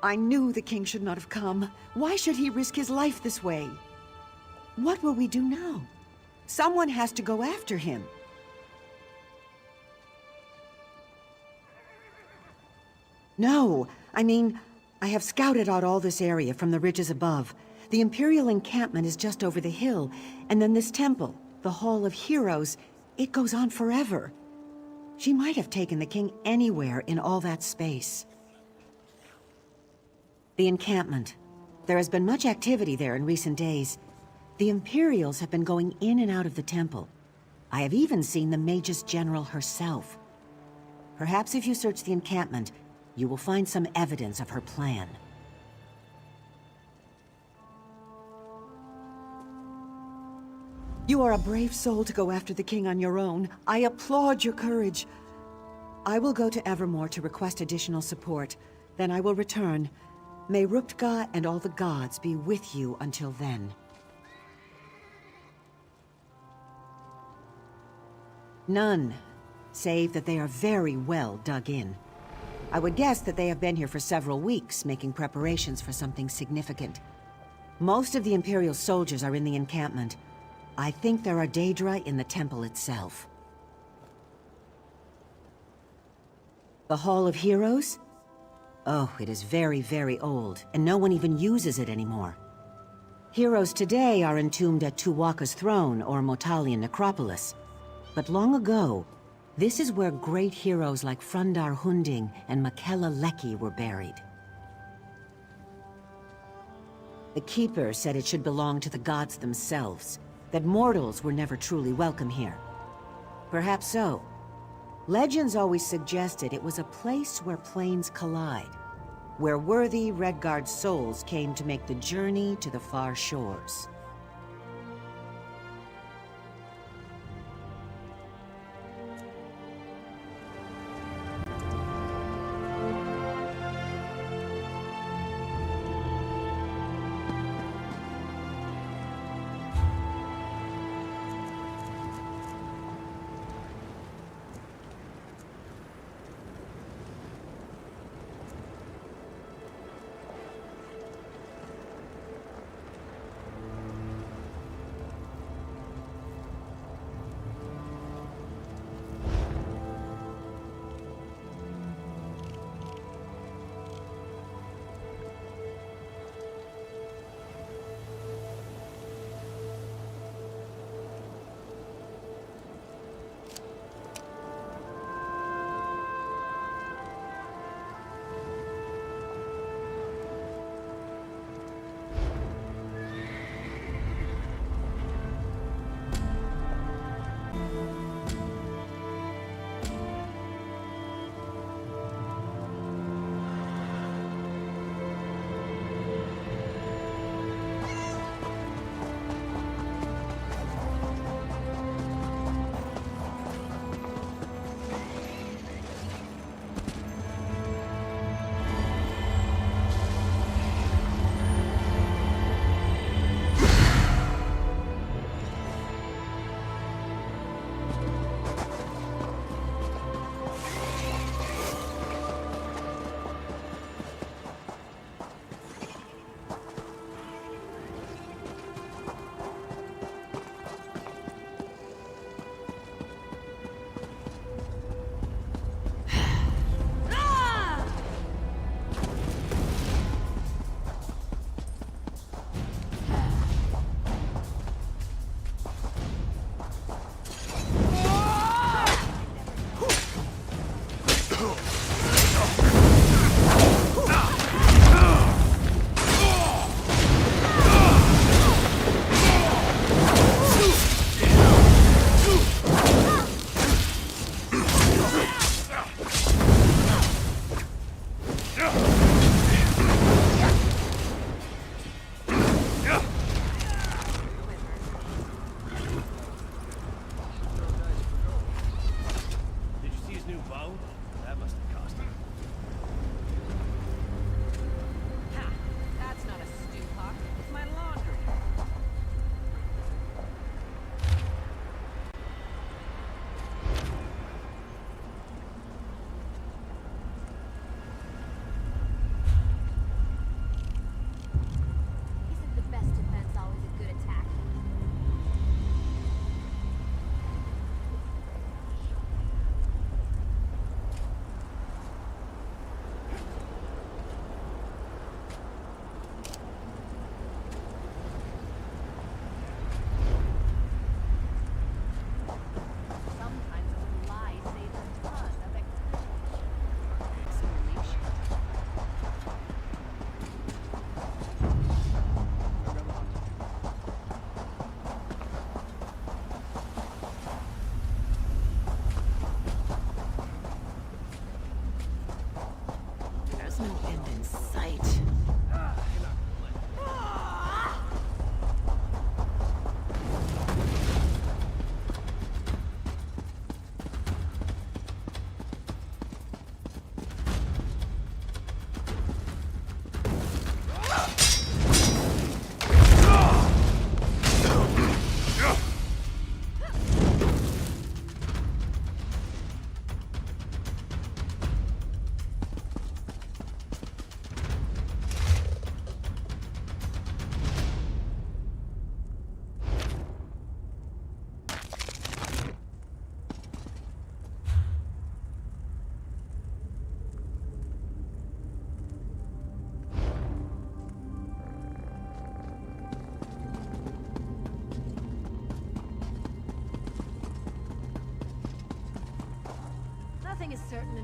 I knew the king should not have come. Why should he risk his life this way? What will we do now? Someone has to go after him. No, I mean, I have scouted out all this area from the ridges above. The Imperial encampment is just over the hill, and then this temple, the Hall of Heroes, it goes on forever. She might have taken the king anywhere in all that space. The encampment. There has been much activity there in recent days. The Imperials have been going in and out of the temple. I have even seen the Magus General herself. Perhaps if you search the encampment, you will find some evidence of her plan. You are a brave soul to go after the king on your own. I applaud your courage. I will go to Evermore to request additional support. Then I will return. May Ruptga and all the gods be with you until then. None, save that they are very well dug in. I would guess that they have been here for several weeks, making preparations for something significant. Most of the Imperial soldiers are in the encampment. I think there are Daedra in the temple itself. The Hall of Heroes? Oh, it is very, very old, and no one even uses it anymore. Heroes today are entombed at Tuwaka's throne or Motalian necropolis. But long ago, this is where great heroes like Frundar Hunding and Makela Leki were buried. The Keeper said it should belong to the gods themselves, that mortals were never truly welcome here. Perhaps so. Legends always suggested it was a place where planes collide, where worthy Redguard souls came to make the journey to the far shores.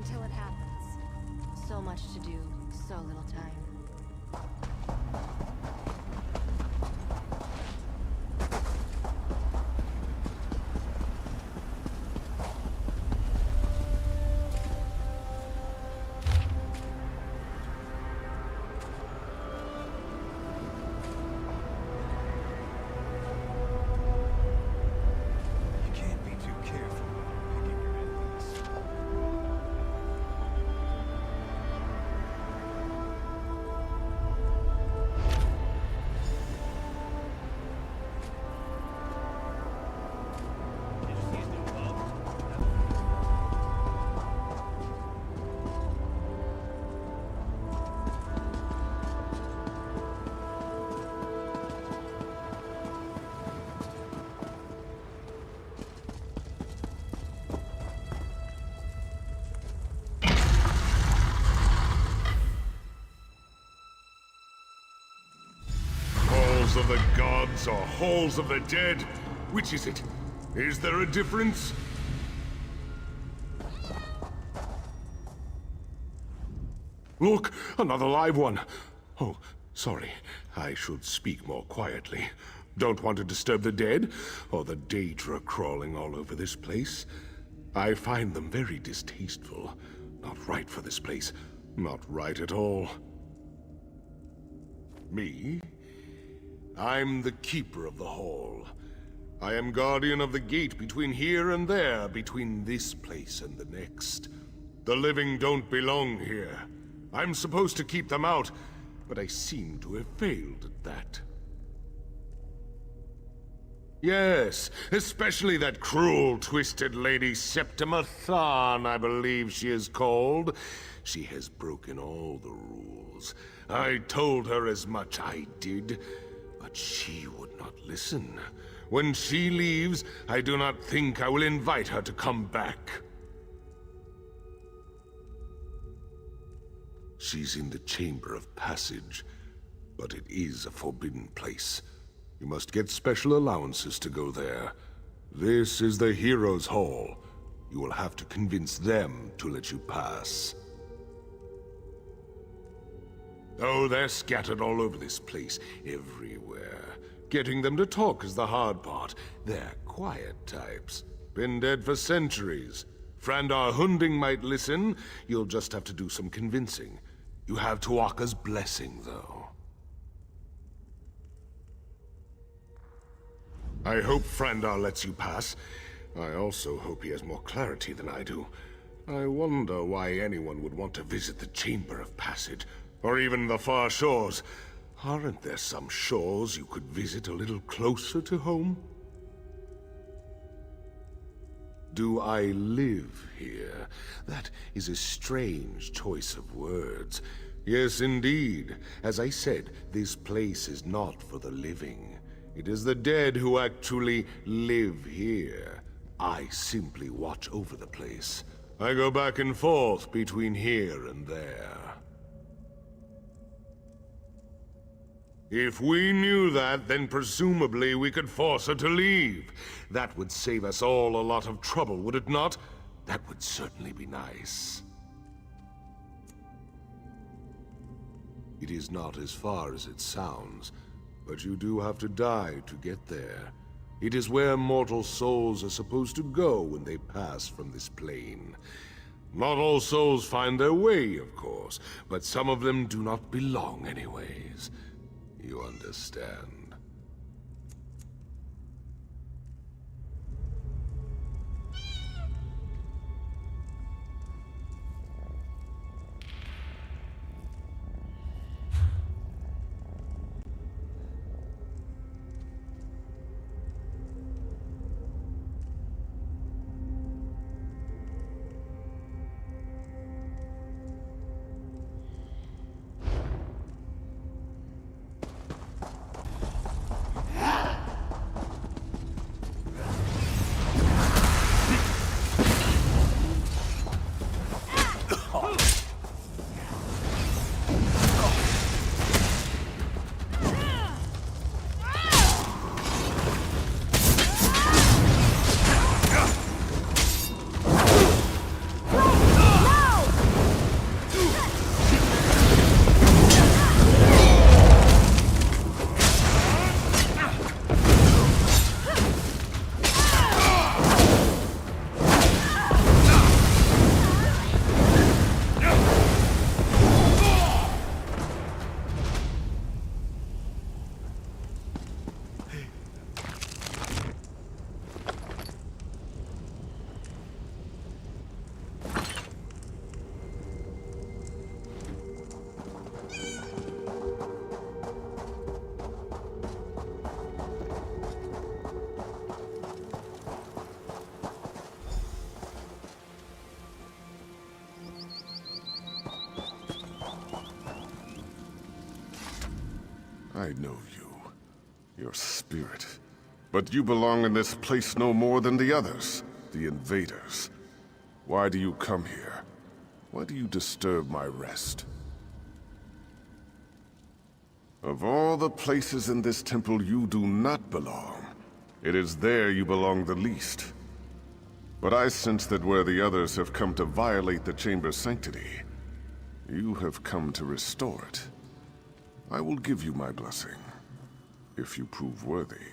until it happens. So much to do, so little time. Halls of the gods or halls of the dead? Which is it? Is there a difference? Look, another live one. Oh, sorry. I should speak more quietly. Don't want to disturb the dead, or the Daedra crawling all over this place. I find them very distasteful. Not right for this place. Not right at all. Me? I'm the keeper of the hall. I am guardian of the gate between here and there, between this place and the next. The living don't belong here. I'm supposed to keep them out, but I seem to have failed at that. Yes, especially that cruel, twisted lady Septima Tharn, I believe she is called. She has broken all the rules. I told her as much, I did, but she would not listen. When she leaves, I do not think I will invite her to come back. She's in the Chamber of Passage, but it is a forbidden place. You must get special allowances to go there. This is the Heroes' Hall. You will have to convince them to let you pass. Oh, they're scattered all over this place, everywhere. Getting them to talk is the hard part. They're quiet types. Been dead for centuries. Frandar Hunding might listen. You'll just have to do some convincing. You have Tuaka's blessing, though. I hope Frandar lets you pass. I also hope he has more clarity than I do. I wonder why anyone would want to visit the Chamber of Passage, or even the far shores. Aren't there some shores you could visit a little closer to home? Do I live here? That is a strange choice of words. Yes, indeed. As I said, this place is not for the living. It is the dead who actually live here. I simply watch over the place. I go back and forth between here and there. If we knew that, then presumably we could force her to leave. That would save us all a lot of trouble, would it not? That would certainly be nice. It is not as far as it sounds, but you do have to die to get there. It is where mortal souls are supposed to go when they pass from this plane. Not all souls find their way, of course, but some of them do not belong anyways. You understand. I know you. Your spirit. But you belong in this place no more than the others, the invaders. Why do you come here? Why do you disturb my rest? Of all the places in this temple you do not belong, it is there you belong the least. But I sense that where the others have come to violate the chamber's sanctity, you have come to restore it. I will give you my blessing, if you prove worthy.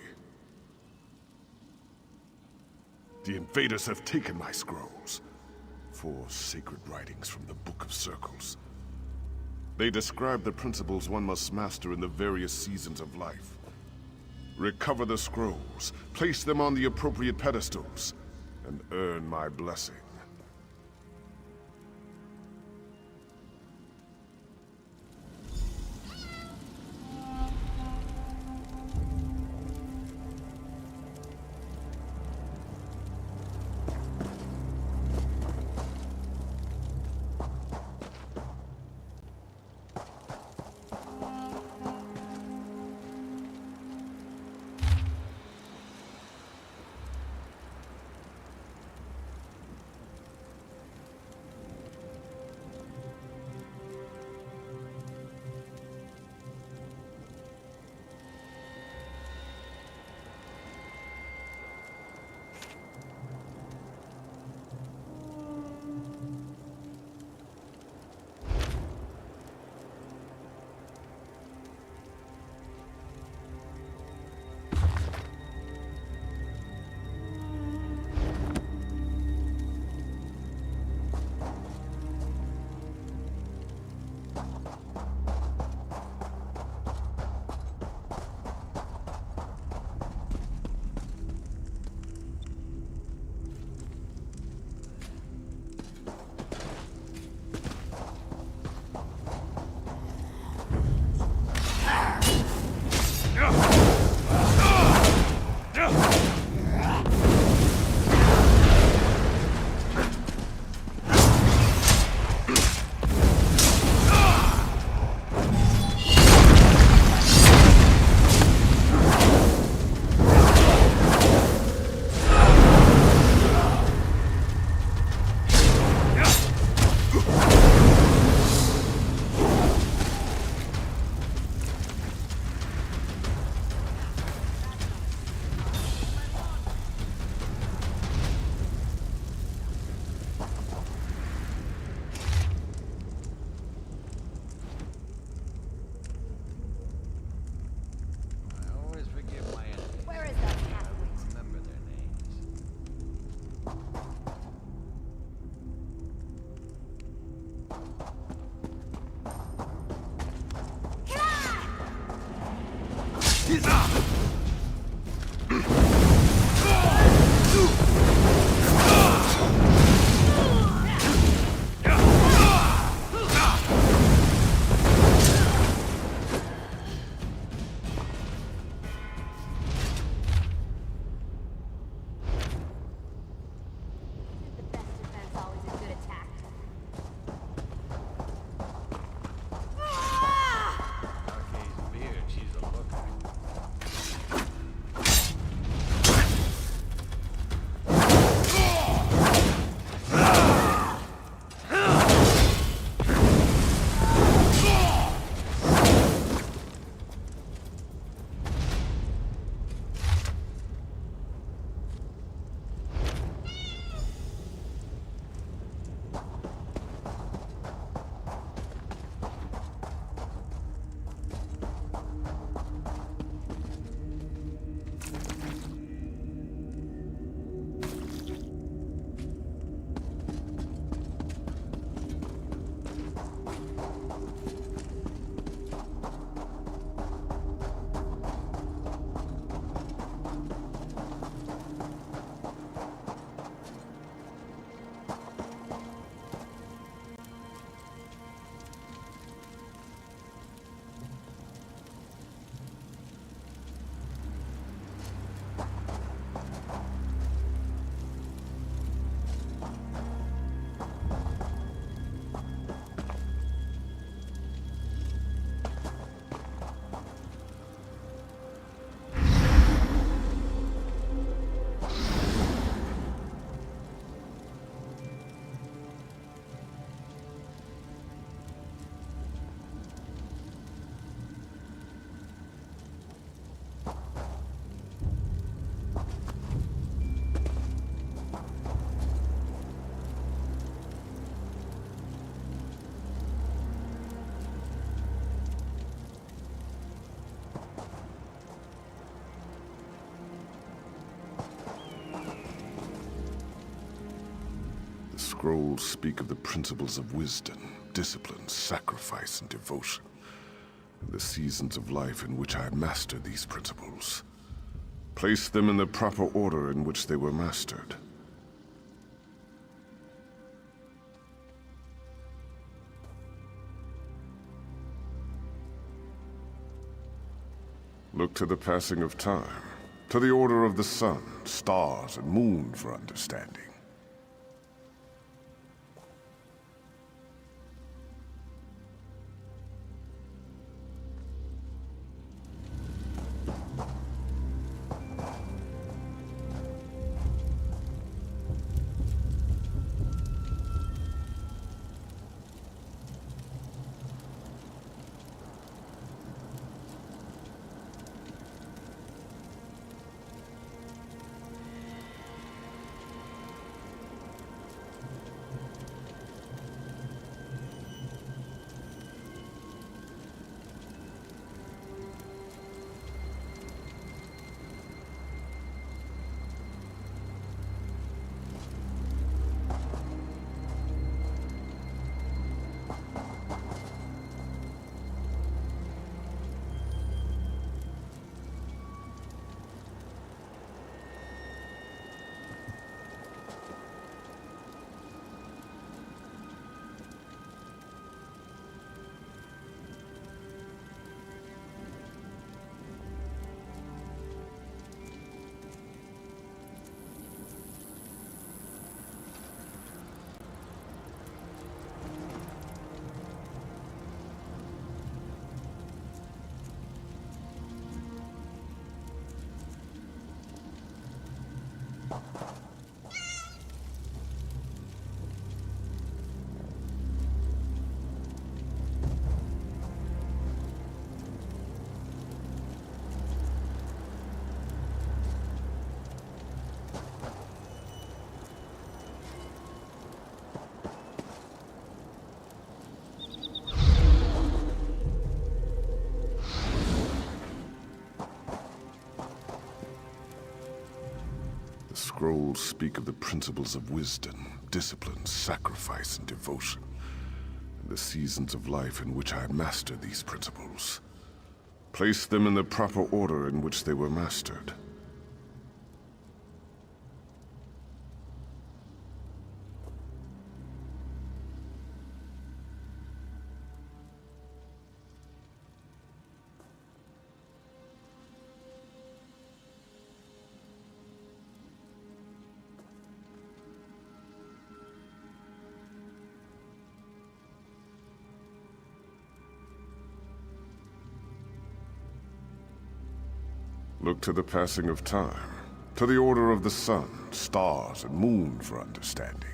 The invaders have taken my scrolls, 4 sacred writings from the Book of Circles. They describe the principles one must master in the various seasons of life. Recover the scrolls, place them on the appropriate pedestals, and earn my blessing. scrolls speak of the principles of wisdom, discipline, sacrifice, and devotion, and the seasons of life in which I mastered these principles. Place them in the proper order in which they were mastered. Look to the passing of time, to the order of the sun, stars, and moon for understanding. Scrolls speak of the principles of wisdom, discipline, sacrifice, and devotion, and the seasons of life in which I mastered these principles. Place them in the proper order in which they were mastered. Look to the passing of time, to the order of the sun, stars, and moon for understanding.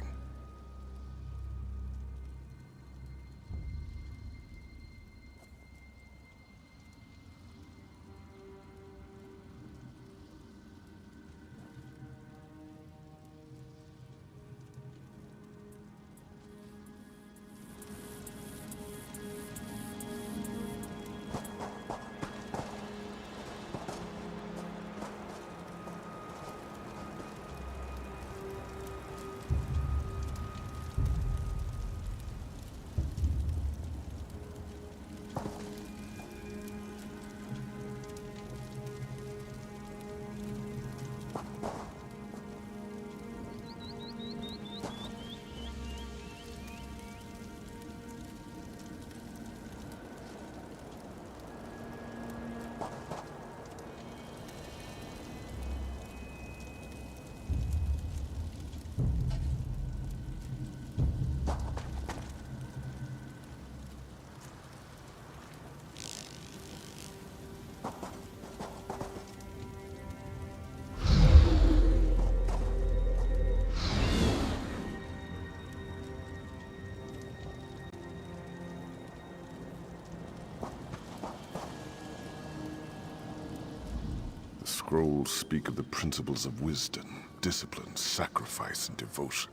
Scrolls speak of the principles of wisdom, discipline, sacrifice, and devotion.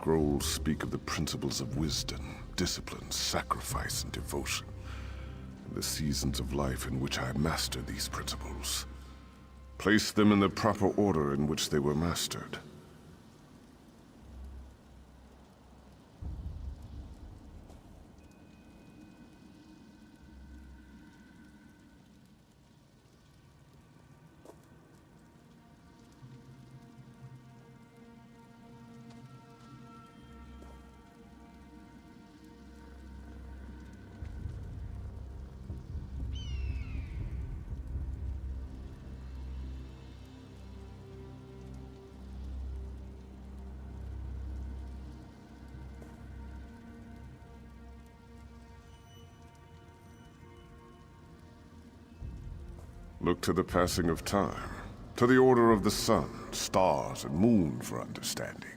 scrolls speak of the principles of wisdom, discipline, sacrifice, and devotion. And the seasons of life in which I mastered these principles. Place them in the proper order in which they were mastered. Look to the passing of time, to the order of the sun, stars, and moon for understanding.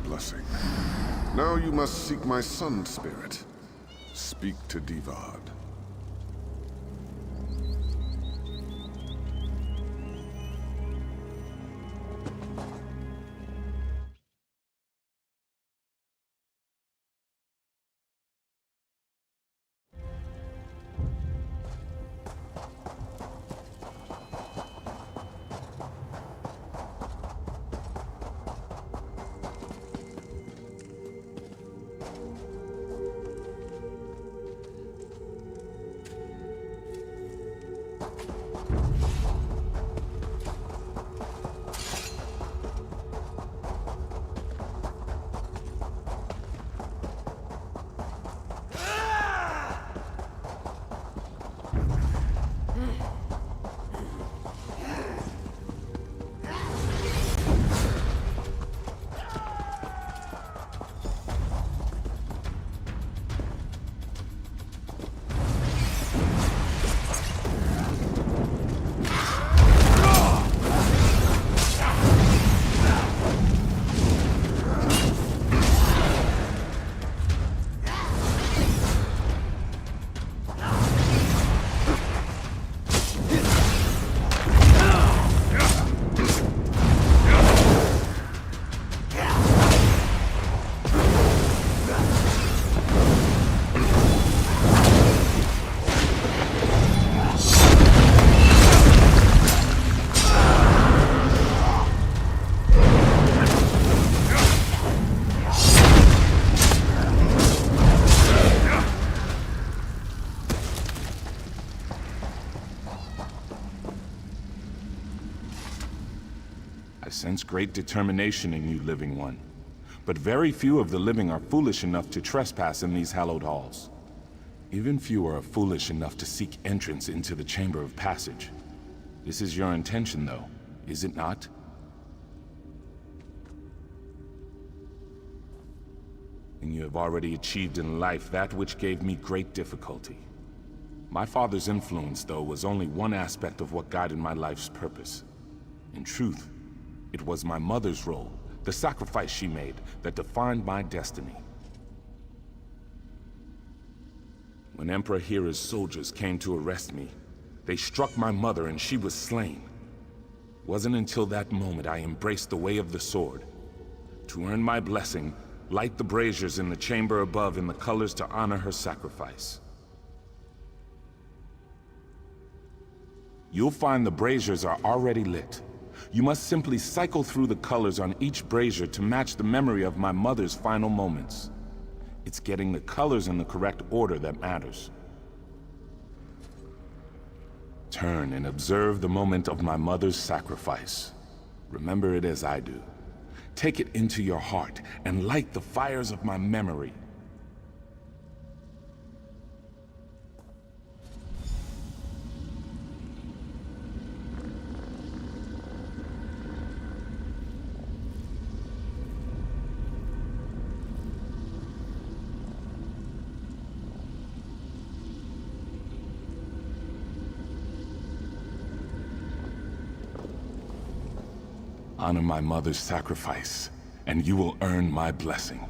blessing. Now you must seek my son's spirit. Speak to Divad. I sense great determination in you, living one. But very few of the living are foolish enough to trespass in these hallowed halls. Even fewer are foolish enough to seek entrance into the Chamber of Passage. This is your intention, though, is it not? And you have already achieved in life that which gave me great difficulty. My father's influence, though, was only one aspect of what guided my life's purpose. In truth, it was my mother's role, the sacrifice she made, that defined my destiny. When Emperor Hira's soldiers came to arrest me, they struck my mother and she was slain. It wasn't until that moment I embraced the way of the sword. To earn my blessing, light the braziers in the chamber above in the colors to honor her sacrifice. You'll find the braziers are already lit. You must simply cycle through the colors on each brazier to match the memory of my mother's final moments. It's getting the colors in the correct order that matters. Turn and observe the moment of my mother's sacrifice. Remember it as I do. Take it into your heart and light the fires of my memory. Honor my mother's sacrifice, and you will earn my blessing.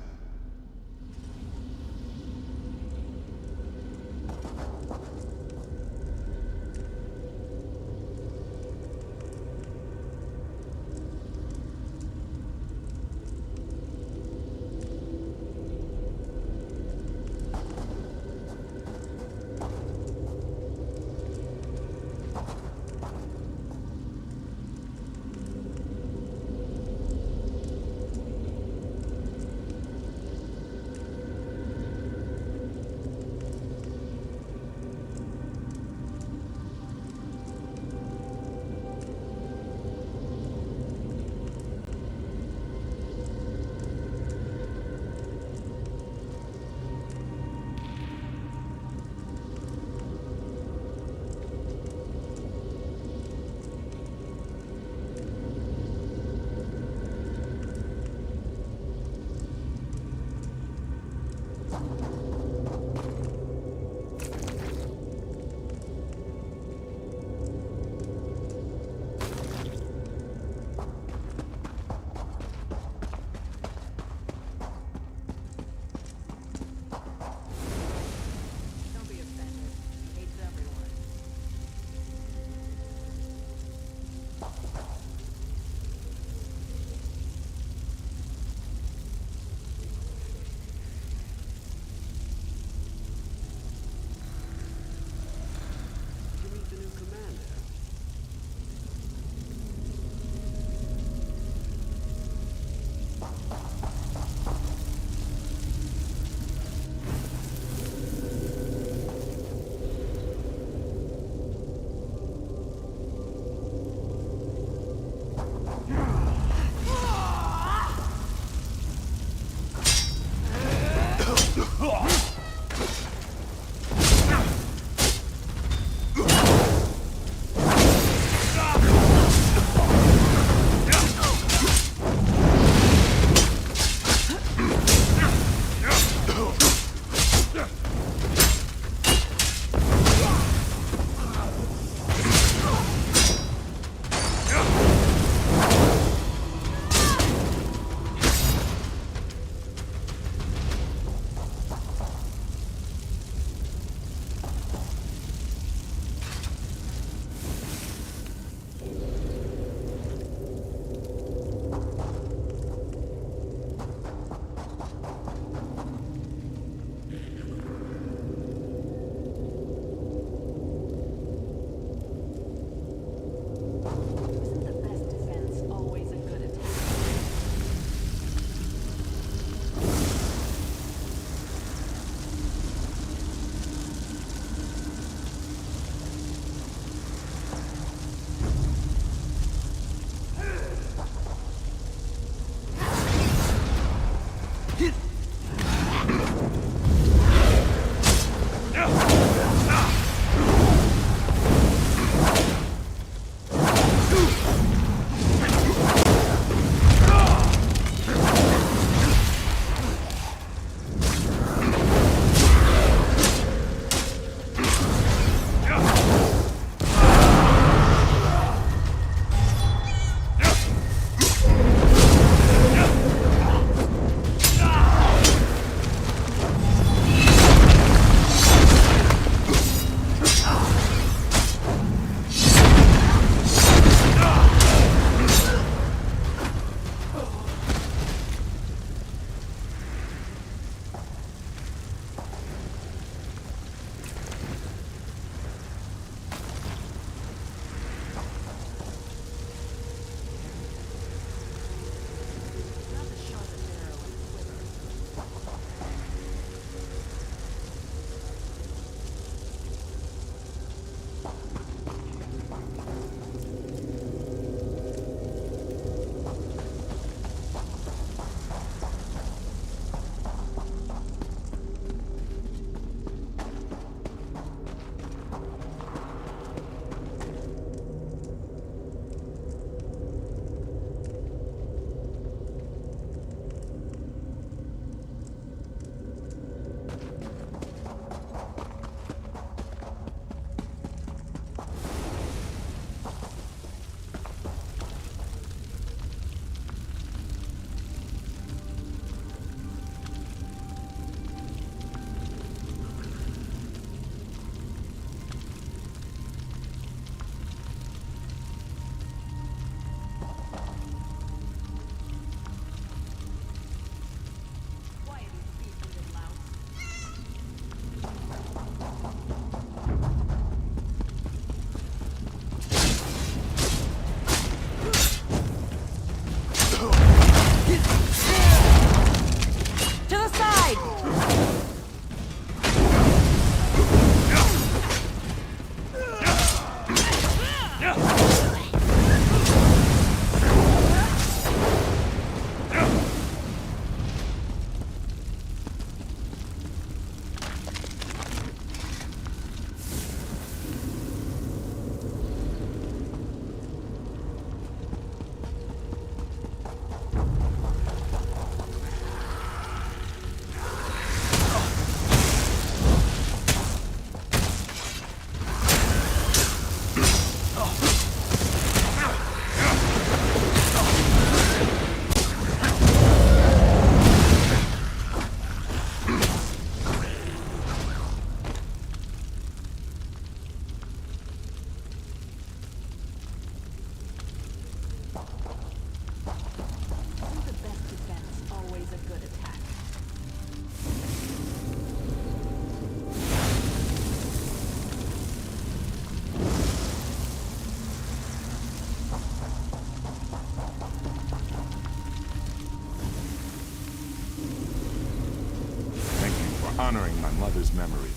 memory.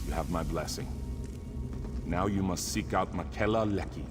You have my blessing. Now you must seek out Makela Leki.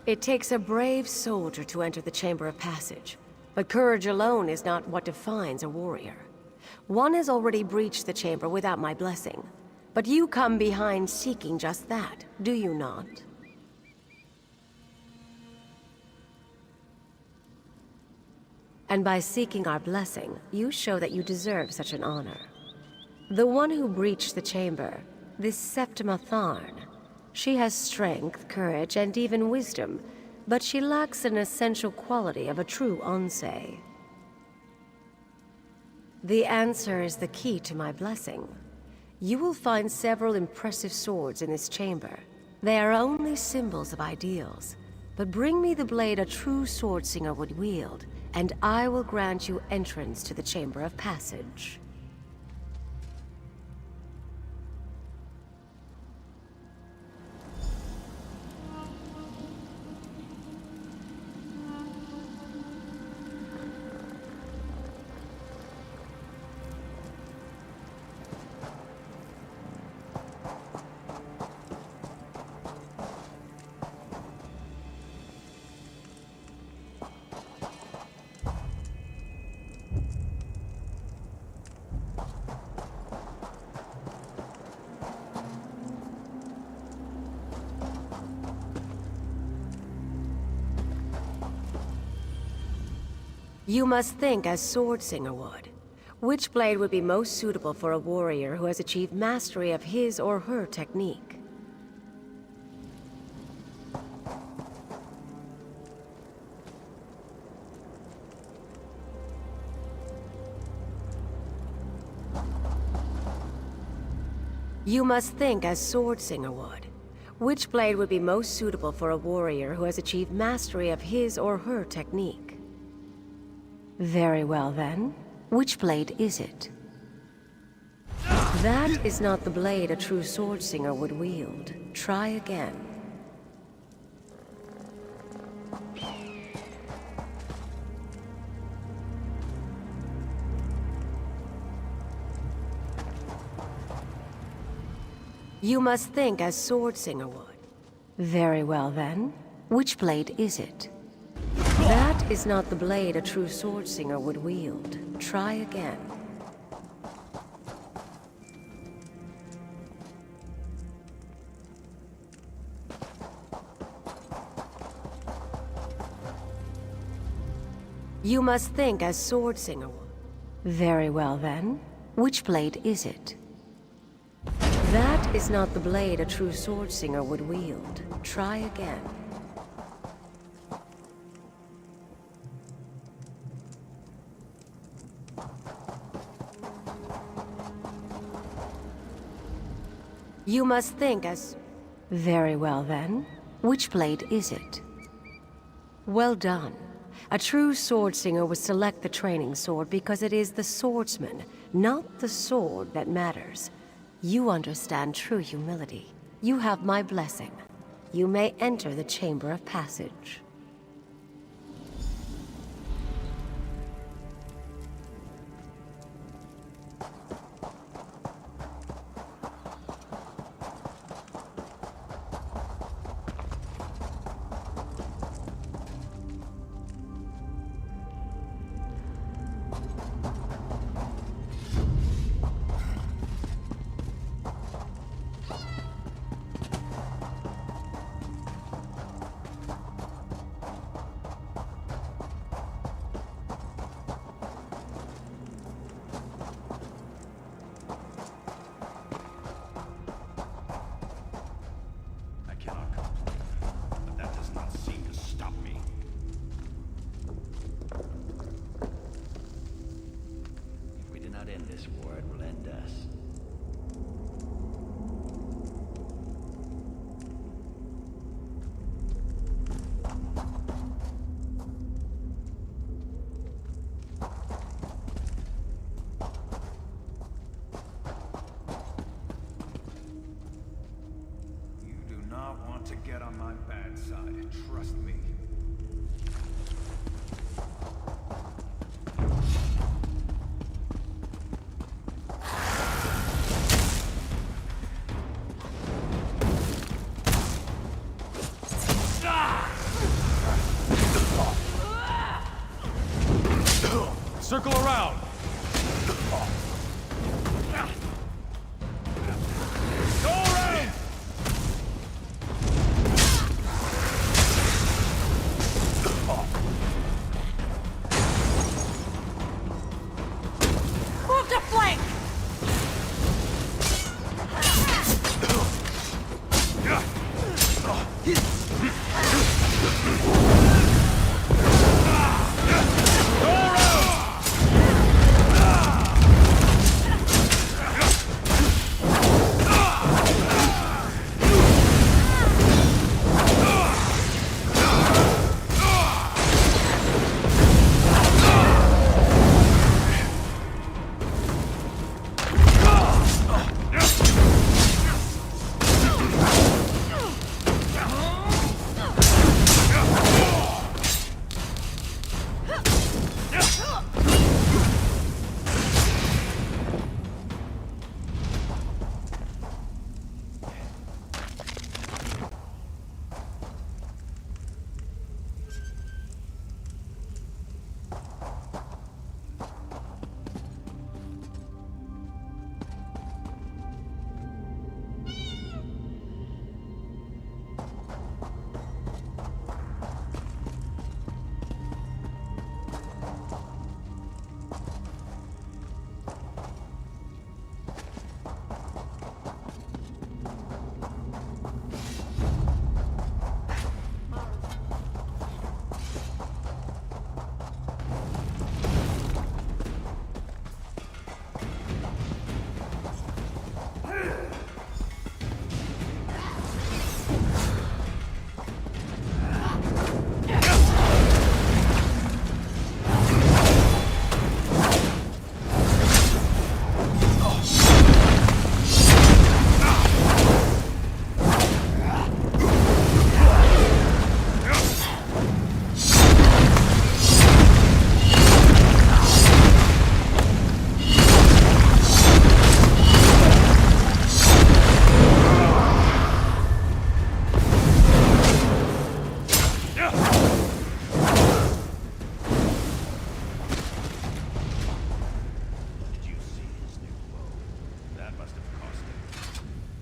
It takes a brave soldier to enter the Chamber of Passage, but courage alone is not what defines a warrior. One has already breached the chamber without my blessing, but you come behind seeking just that, do you not? And by seeking our blessing, you show that you deserve such an honor. The one who breached the chamber, this Septima Tharn, she has strength, courage, and even wisdom, but she lacks an essential quality of a true Onsei. The answer is the key to my blessing. You will find several impressive swords in this chamber. They are only symbols of ideals, but bring me the blade a true swordslinger would wield, and I will grant you entrance to the Chamber of Passage. You must think as Swordslinger would. Which blade would be most suitable for a warrior who has achieved mastery of his or her technique? You must think as Swordslinger would. Which blade would be most suitable for a warrior who has achieved mastery of his or her technique? Very well then. Which blade is it? That is not the blade a true Swordslinger would wield. Try again. You must think as Swordslinger would. Very well then. Which blade is it? That is not the blade a true Swordslinger would wield. Try again. You must think as Swordslinger. Very well then. Which blade is it? That is not the blade a true Swordslinger would wield. Try again. You must think as... Very well then. Which blade is it? Well done. A true Swordslinger would select the training sword because it is the swordsman, not the sword, that matters. You understand true humility. You have my blessing. You may enter the Chamber of Passage. To get on my bad side, trust me. Circle around.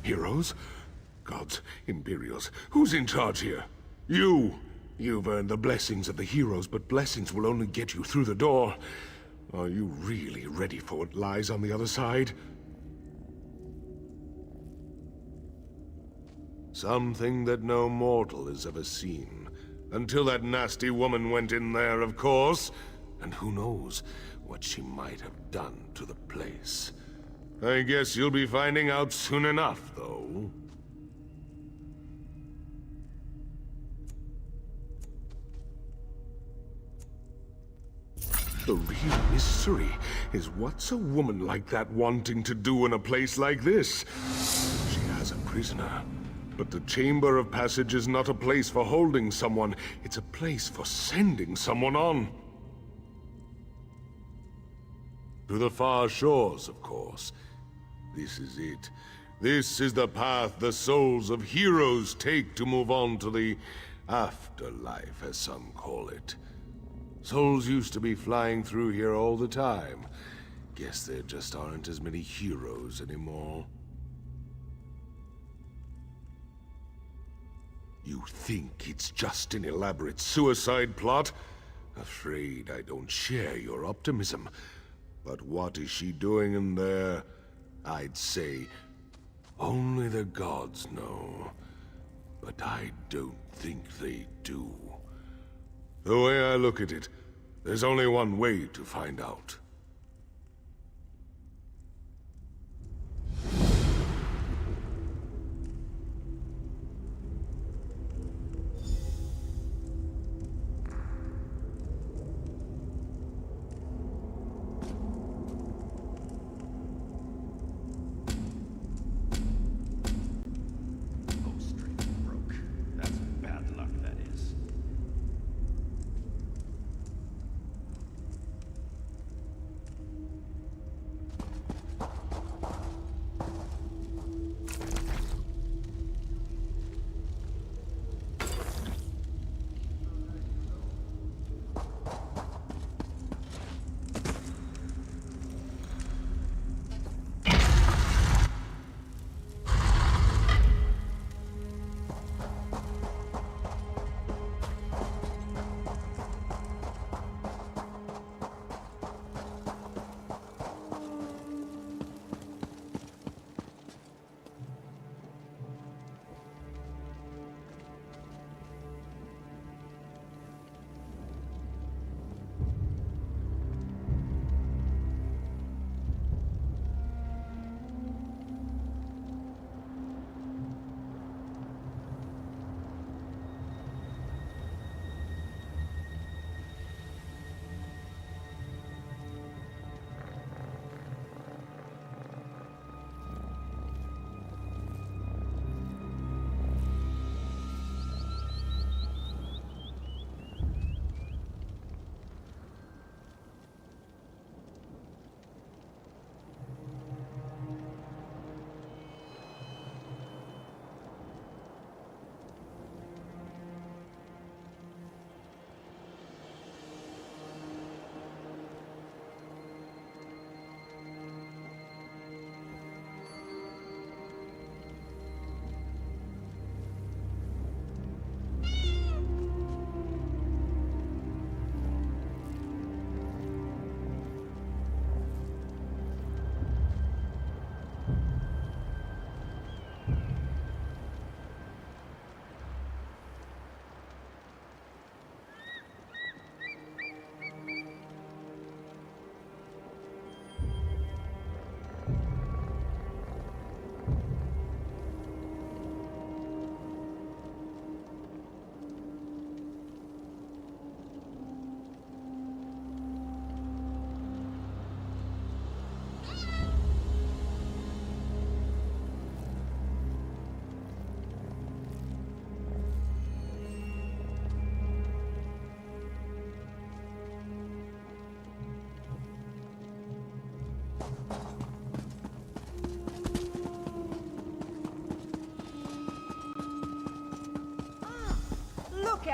Heroes? Gods, Imperials, who's in charge here? You! You've earned the blessings of the heroes, but blessings will only get you through the door. Are you really ready for what lies on the other side? Something that no mortal has ever seen. Until that nasty woman went in there, of course. And who knows what she might have done to the place. I guess you'll be finding out soon enough, though. The real mystery is what's a woman like that wanting to do in a place like this? She has a prisoner. But the Chamber of Passage is not a place for holding someone. It's a place for sending someone on. To the far shores, of course. This is it. This is the path the souls of heroes take to move on to the afterlife, as some call it. Souls used to be flying through here all the time. Guess there just aren't as many heroes anymore. You think it's just an elaborate suicide plot? Afraid I don't share your optimism. But what is she doing in there? I'd say only the gods know. But I don't think they do. The way I look at it, there's only one way to find out.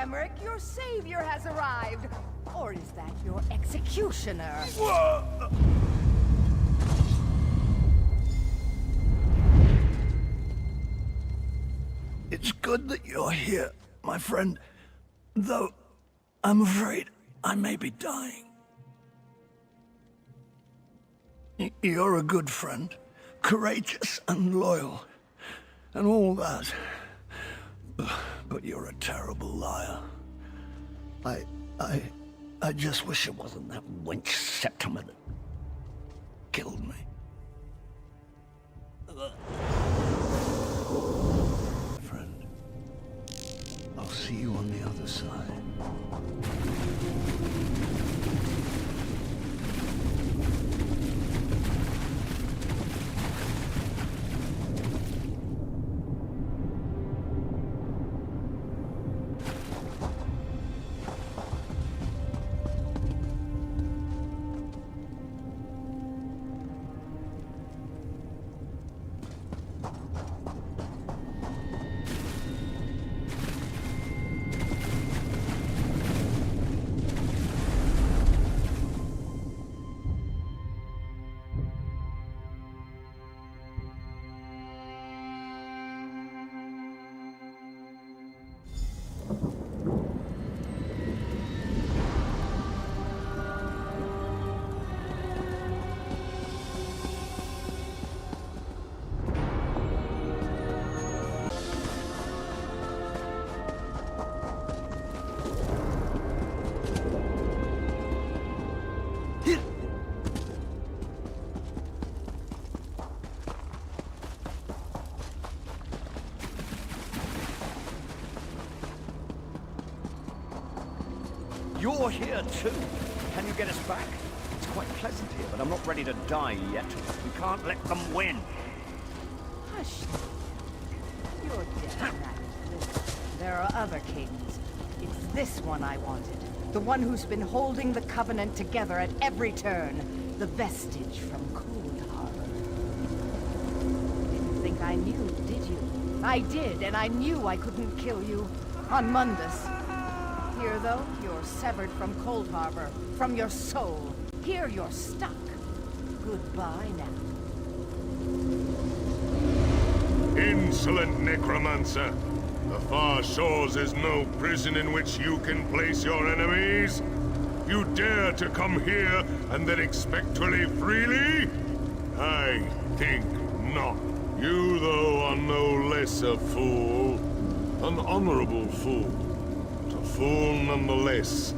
Emmerich, your savior has arrived. Or is that your executioner? It's good that you're here, my friend. Though, I'm afraid I may be dying. You're a good friend, courageous and loyal, and all that. But you're a terrible liar. I just wish it wasn't that wench Septima that killed me. Friend, I'll see you on the other side. You're here too. Can you get us back? It's quite pleasant here, but I'm not ready to die yet. We can't let them win. Hush. You're dead now. There are other kings. It's this one I wanted. The one who's been holding the Covenant together at every turn. The vestige from Cold Harbor. Didn't think I knew, did you? I did, and I knew I couldn't kill you. On Mundus. Here, though, you're severed from Cold Harbor, from your soul. Here you're stuck. Goodbye now. Insolent necromancer! The far shores is no prison in which you can place your enemies. You dare to come here and then expect to live freely? I think not. You, though, are no less a fool. An honorable fool. Fool nonetheless.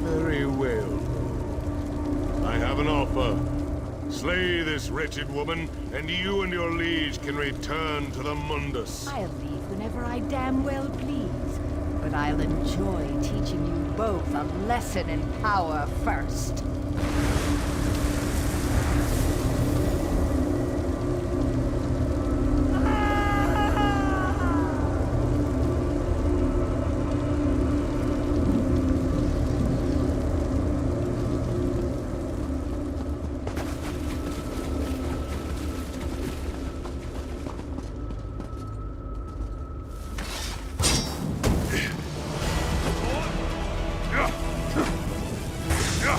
Very well. I have an offer. Slay this wretched woman, and you and your liege can return to the Mundus. I'll leave whenever I damn well please. But I'll enjoy teaching you both a lesson in power first. Yeah.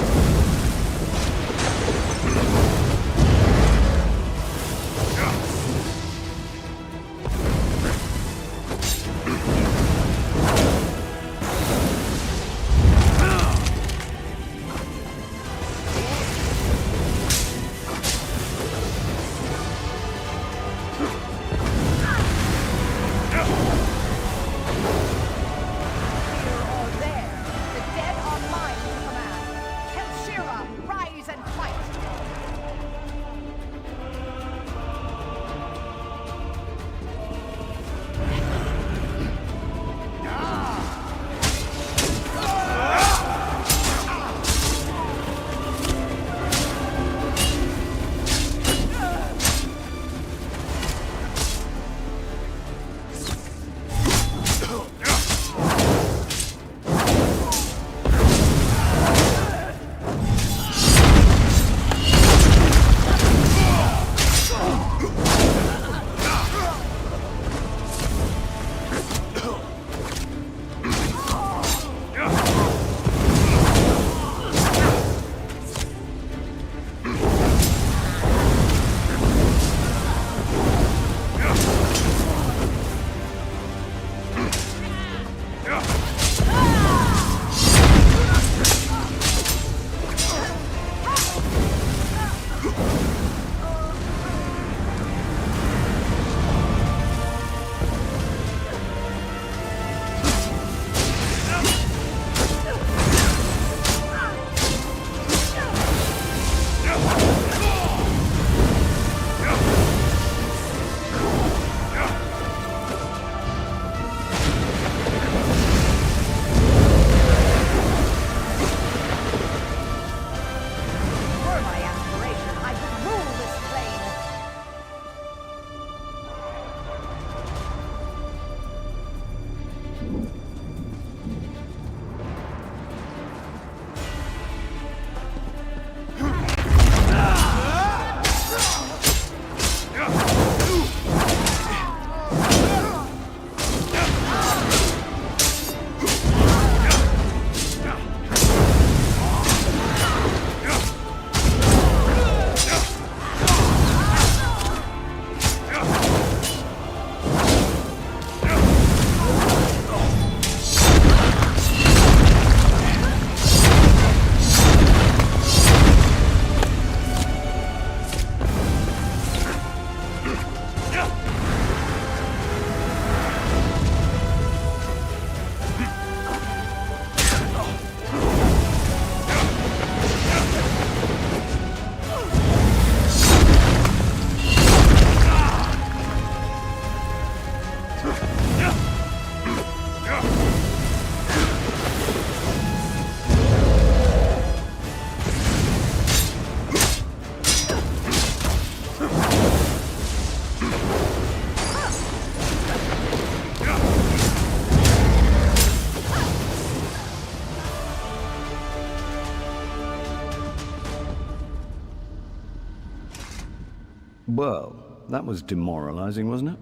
Well, that was demoralizing, wasn't it?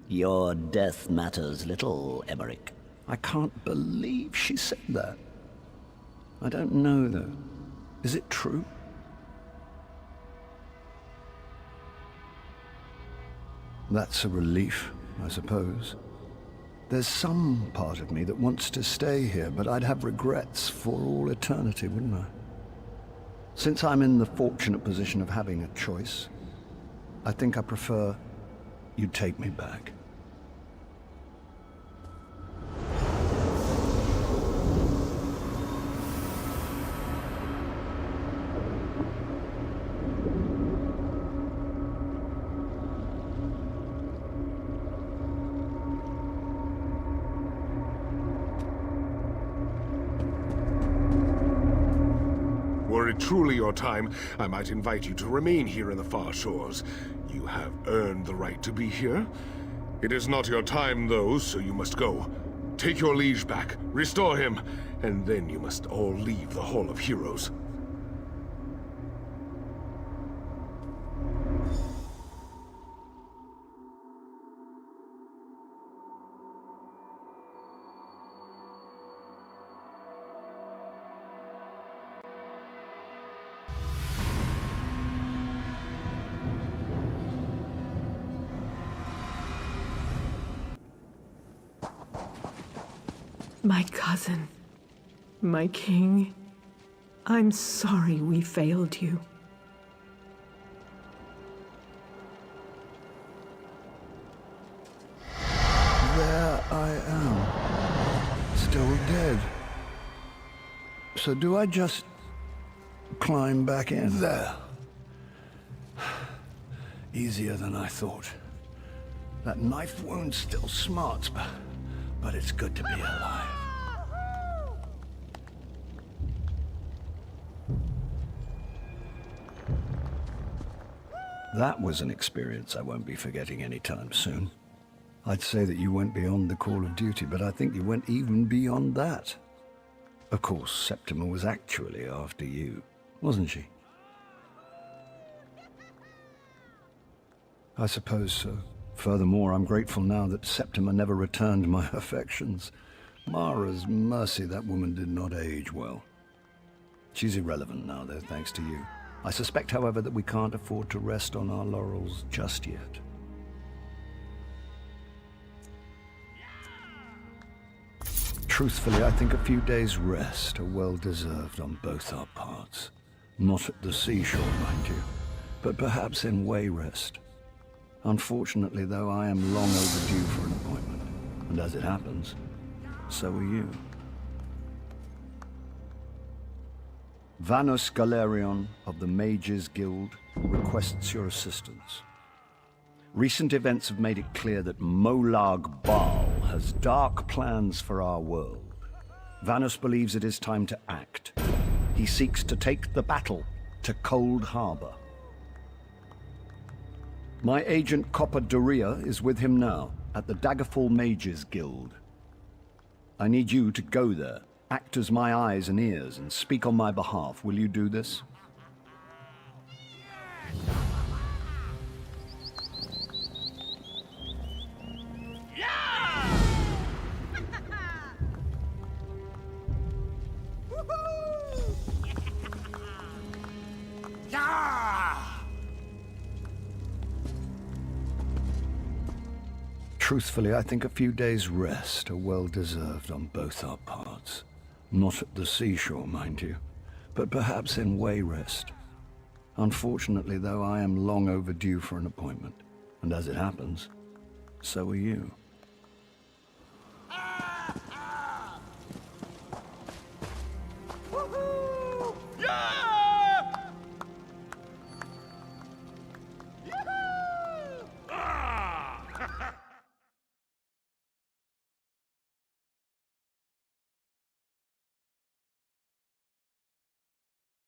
Your death matters little, Emmerich. I can't believe she said that. I don't know, though. Is it true? That's a relief, I suppose. There's some part of me that wants to stay here, but I'd have regrets for all eternity, wouldn't I? Since I'm in the fortunate position of having a choice, I think I prefer you take me back. Were it truly your time, I might invite you to remain here in the far shores. You have earned the right to be here. It is not your time, though, so you must go. Take your liege back, restore him, and then you must all leave the Hall of Heroes. My cousin, my king, I'm sorry we failed you. There I am, still dead. So do I just climb back in? There. Easier than I thought. That knife wound still smarts, but it's good to be alive. That was an experience I won't be forgetting anytime soon. I'd say that you went beyond the call of duty, but I think you went even beyond that. Of course, Septima was actually after you, wasn't she? I suppose so. Furthermore, I'm grateful now that Septima never returned my affections. Mara's mercy, that woman did not age well. She's irrelevant now, though, thanks to you. I suspect, however, that we can't afford to rest on our laurels just yet. Truthfully, I think a few days' rest are well-deserved on both our parts. Not at the seashore, mind you, but perhaps in way rest. Unfortunately, though, I am long overdue for an appointment, and as it happens, so are you. Vanus Galerion of the Mages Guild requests your assistance. Recent events have made it clear that Molag Bal has dark plans for our world. Vanus believes it is time to act. He seeks to take the battle to Cold Harbor. My agent Copper Doria is with him now at the Daggerfall Mages Guild. I need you to go there, act as my eyes and ears, and speak on my behalf. Will you do this? Truthfully, I think a few days' rest are well-deserved on both our parts. Not at the seashore, mind you, but perhaps in way rest. Unfortunately, though, I am long overdue for an appointment, and as it happens, so are you.